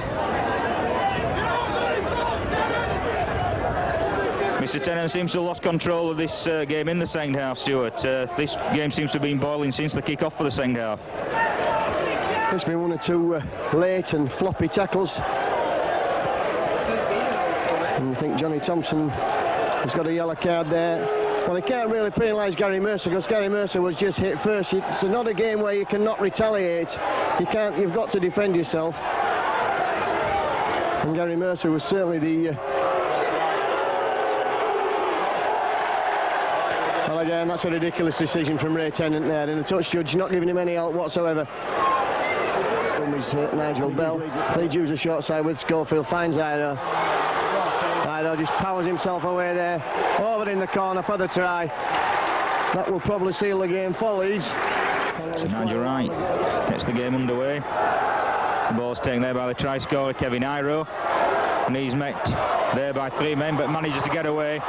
Mr. Tennant seems to have lost control of this game in the second half, Stuart. This game seems to have been boiling since the kick-off for the second half. There's been 1 or 2 late and floppy tackles. And I think Johnny Thompson has got a yellow card there. Well, he can't really penalise Gary Mercer because Gary Mercer was just hit first. It's not a game where you cannot retaliate. You've got to defend yourself. And Gary Mercer was certainly the... Well, again, that's a ridiculous decision from Ray Tennant there. And the touch judge not giving him any help whatsoever. Is Nigel Bell. Leeds use a short side with Schofield, finds Iro. Iro just powers himself away there, over in the corner for the try. That will probably seal the game for Leeds. So Nigel Wright gets the game underway. The ball's taken there by the try scorer Kevin Iro, and he's met there by 3 men but manages to get away,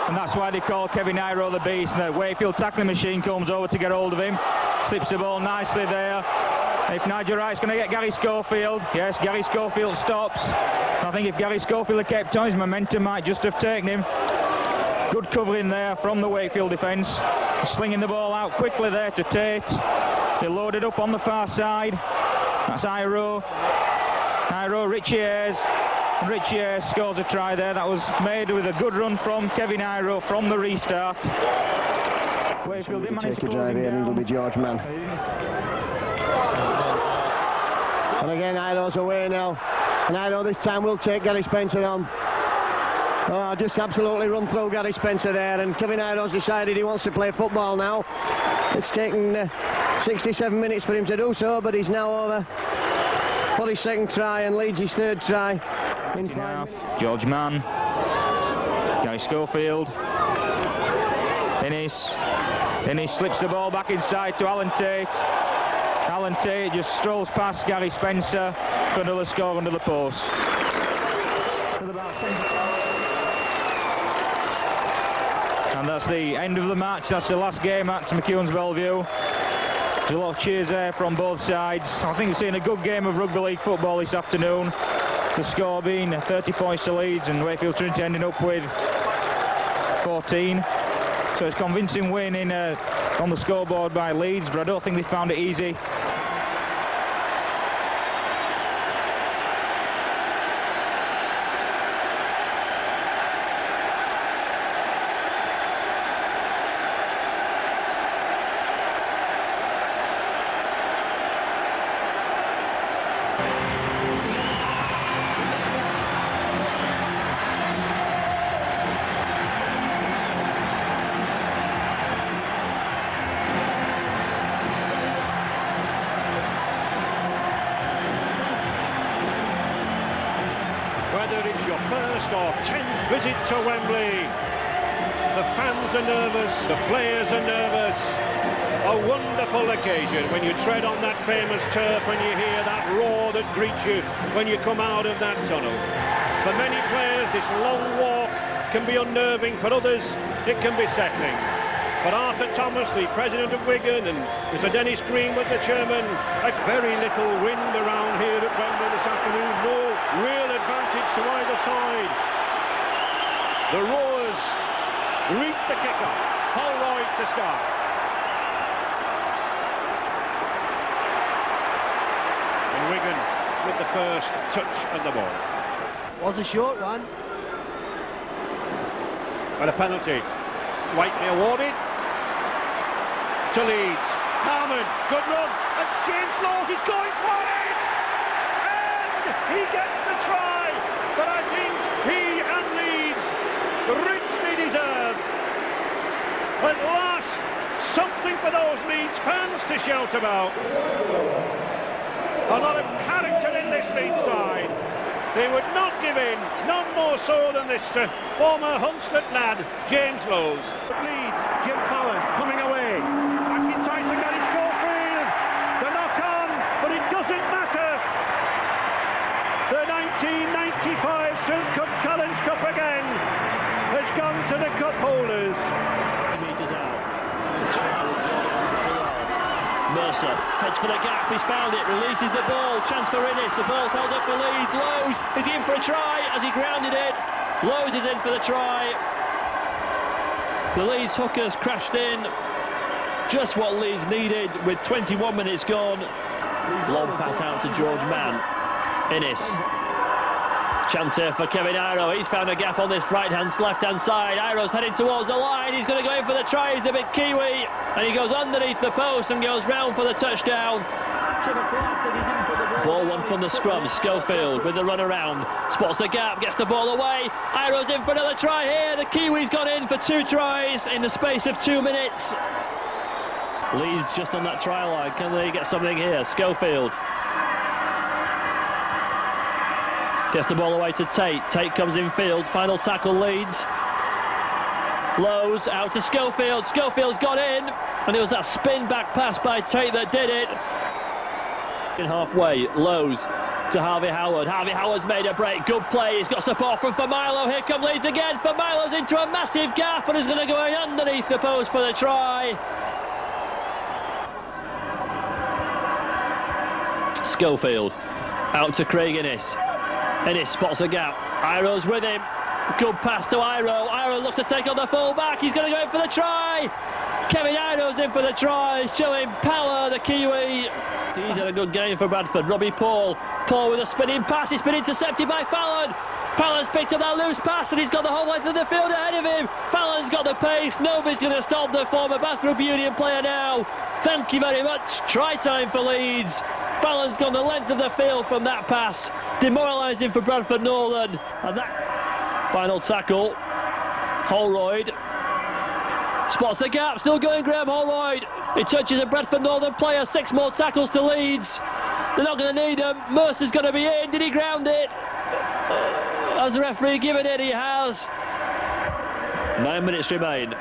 and that's why they call Kevin Iro the beast. And the Wakefield tackling machine comes over to get hold of him, slips the ball nicely there. If Nigel Wright's going to get Gary Schofield, yes, Gary Schofield stops. I think if Gary Schofield had kept on, his momentum might just have taken him. Good covering there from the Wakefield defence. Slinging the ball out quickly there to Tate. He loaded up on the far side. That's Iro. Richie Ayres. And Richie Ayres scores a try there. That was made with a good run from Kevin Iro from the restart. Wakefield didn't take a drive here, and it'll be George Mann. And again, Iro's away now. And Iro this time will take Gary Spencer on. Oh, just absolutely run through Gary Spencer there. And Kevin Iro's decided he wants to play football now. It's taken 67 minutes for him to do so, but he's now over for his second try and leads his third try. George Mann. Gary Schofield. Innes slips the ball back inside to Alan Tate. Alan Tate just strolls past Gary Spencer for another score under the post. And that's the end of the match. That's the last game at McEwan's Bellevue. There's a lot of cheers there from both sides. I think we've seen a good game of rugby league football this afternoon. The score being 30 points to Leeds and Wakefield Trinity ending up with 14. So it's a convincing win on the scoreboard by Leeds, but I don't think they found it easy. Whether it's your first or 10th visit to Wembley, the fans are nervous, the players are nervous. A wonderful occasion when you tread on that famous turf, when you hear that roar that greets you when you come out of that tunnel. For many players, this long walk can be unnerving. For others, it can be settling. But Arthur Thomas, the president of Wigan, and Mr. Dennis Green was the chairman. Very little wind around here at Wembley this afternoon. No real advantage to either side. The Roars reap the kick-off. Holroyd to start. And Wigan with the first touch of the ball. Was a short one. And a penalty. Whiteley awarded to Leeds. Harmon, good run, and James Laws is going for it! And he gets the try that I think he and Leeds richly deserve. At last, something for those Leeds fans to shout about. A lot of character in this Leeds side. They would not give in, none more so than this former Hunslet lad, James Laws. Leeds, Jim Fallon coming away. Back inside to Gary Schofield. The knock on, but it doesn't matter. The 1995 Silk Cup Challenge Cup again has gone to the cup holders. Meters out. Mercer heads for the gap, he's found it, releases the ball, chance for Innes, the ball's held up for Leeds. Lowe's is in for a try as he grounded it. Lowe's is in for the try. The Leeds hookers crashed in, just what Leeds needed with 21 minutes gone. Long pass out to George Mann. Innes Chance here for Kevin Iro. He's found a gap on this left-hand side. Iro's heading towards the line. He's going to go in for the try. He's a bit Kiwi. And he goes underneath the post and goes round for the touchdown. Ball one from the scrum. Schofield with the run around. Spots the gap, gets the ball away. Iro's in for another try here. The Kiwi's gone in for 2 tries in the space of 2 minutes. Leeds just on that try line. Can they get something here? Schofield gets the ball away to Tate. Tate comes in field. Final tackle Leeds. Lowe's out to Schofield. Schofield's got in. And it was that spin back pass by Tate that did it. In halfway, Lowe's to Harvey Howard. Harvey Howard's made a break. Good play. He's got support from Familo. Here come Leeds again. Familo's into a massive gap and is going to go underneath the post for the try. Schofield out to Craig Innes. Innes spots a gap. Iro's with him. Good pass to Iro. Iro looks to take on the full-back. He's going to go in for the try. Kevin Iro's in for the try, showing power, the Kiwi. He's had a good game for Bradford. Robbie Paul. Paul with a spinning pass. He's been intercepted by Fallon. Fallon's picked up that loose pass and he's got the whole length of the field ahead of him. Fallon's got the pace. Nobody's going to stop the former Bathroom Union player now. Thank you very much. Try time for Leeds. Fallon's gone the length of the field from that pass. Demoralising for Bradford Northern. And that final tackle. Holroyd spots the gap. Still going Graham Holroyd. He touches a Bradford Northern player. 6 more tackles to Leeds. They're not going to need him. Mercer's going to be in. Did he ground it? Has the referee given it? He has. 9 minutes remain.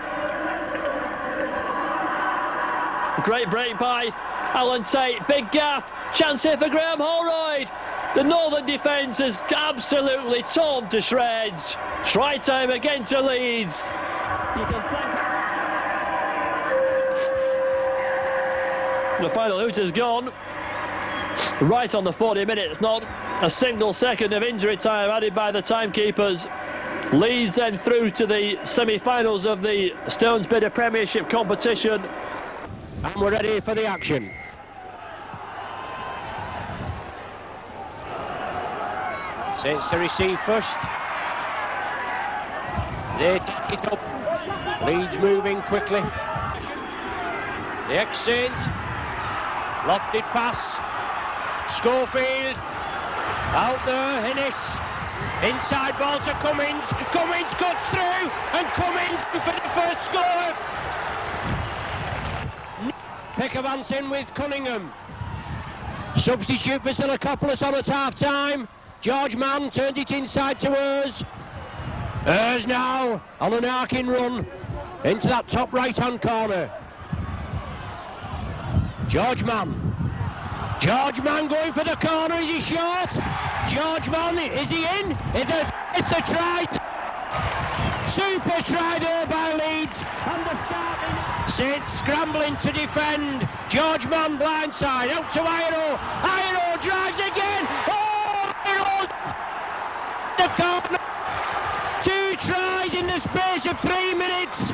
Great break by Alan Tate. Big gap. Chance here for Graham Holroyd. The Northern defence is absolutely torn to shreds. Try time again to Leeds. You can thank the final hooter's gone. Right on the 40 minutes, not a single second of injury time added by the timekeepers. Leeds then through to the semi-finals of the Stones Bidder Premiership competition. And we're ready for the action. Saints to receive first. They take it up. Leeds moving quickly. The ex-Saint. Lofted pass. Schofield. Out there, Innes. Inside ball to Cummins. Cummins cuts through. And Cummins for the first score. Pickavance in with Cunningham. Substitute for Silikopoulos on at half-time. George Mann turned it inside to Urs. Urs now on an arcing run into that top right-hand corner. George Mann. George Mann going for the corner. Is he short? George Mann, is he in? It's the try. Super try there by Leeds. Saints scrambling to defend. George Mann blindside out to Iro. Iro drives again. Oh, Iro's the corner. 2 tries in the space of 3 minutes.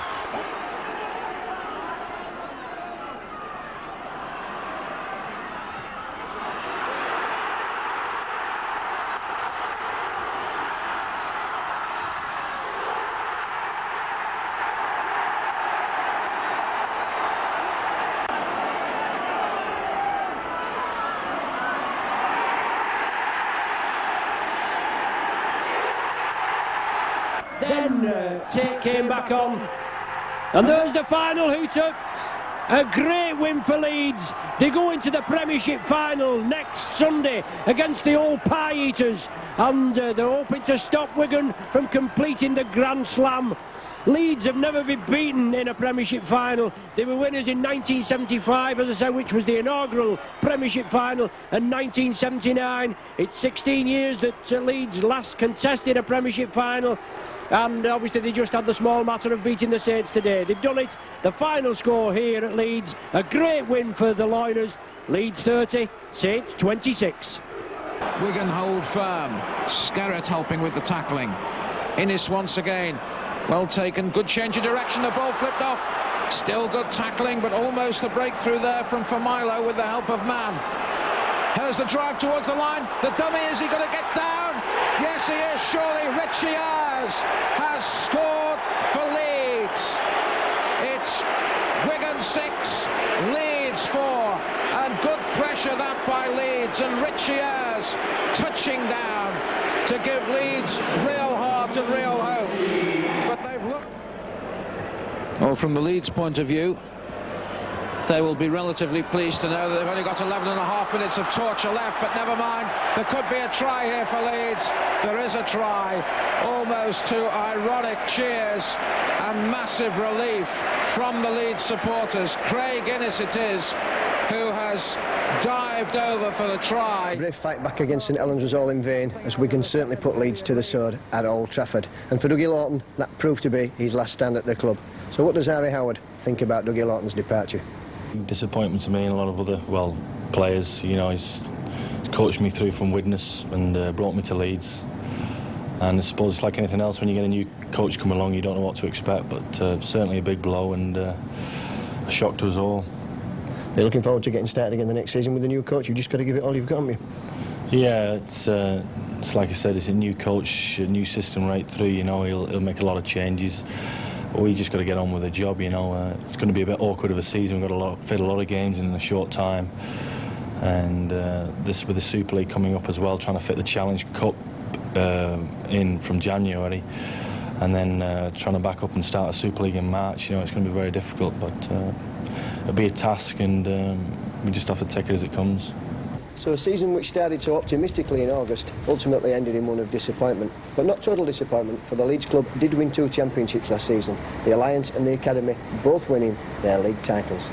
Then Tate came back on. And there's the final hooter. A great win for Leeds. They go into the Premiership final next Sunday against the old Pie Eaters. And they're hoping to stop Wigan from completing the Grand Slam. Leeds have never been beaten in a Premiership final. They were winners in 1975, as I said, which was the inaugural Premiership final, and 1979. It's 16 years that Leeds last contested a Premiership final. And obviously they just had the small matter of beating the Saints today. They've done it. The final score here at Leeds, a great win for the Loiners. Leeds 30, Saints 26. Wigan hold firm. Scarrett helping with the tackling. Innes once again. Well taken, good change of direction, the ball flipped off. Still good tackling, but almost a breakthrough there from Familo with the help of Mann. Here's the drive towards the line. The dummy, is he going to get down? Yes, Yes, he is, surely. Richie Ayres has scored for Leeds. It's Wigan 6, Leeds 4, and good pressure that by Leeds, and Richie Ayres touching down to give Leeds real heart and real hope. But they've looked... Well, from the Leeds point of view, they will be relatively pleased to know that they've only got 11.5 minutes of torture left, but never mind, there could be a try here for Leeds. There is a try, almost to ironic cheers and massive relief from the Leeds supporters. Craig Innes it is who has dived over for the try. A brave fight back against St Helens was all in vain, as Wigan certainly put Leeds to the sword at Old Trafford. And for Dougie Lawton, that proved to be his last stand at the club. So what does Harry Howard think about Dougie Lawton's departure? Disappointment to me and a lot of other, well, players. You know, he's coached me through from Widnes and brought me to Leeds. And I suppose it's like anything else, when you get a new coach come along, you don't know what to expect, but certainly a big blow and a shock to us all. You're looking forward to getting started again the next season with the new coach. You've just got to give it all you've got, haven't you? Yeah, it's like I said, it's a new coach, a new system right through. You know, he'll make a lot of changes. We just got to get on with the job, you know. It's going to be a bit awkward of a season. We've got to fit a lot of games in a short time. And this with the Super League coming up as well, trying to fit the Challenge Cup in from January. And then trying to back up and start a Super League in March. You know, it's going to be very difficult, but it'll be a task, and we just have to take it as it comes. So a season which started so optimistically in August ultimately ended in one of disappointment. But not total disappointment, for the Leeds club did win 2 championships last season, the Alliance and the Academy both winning their league titles.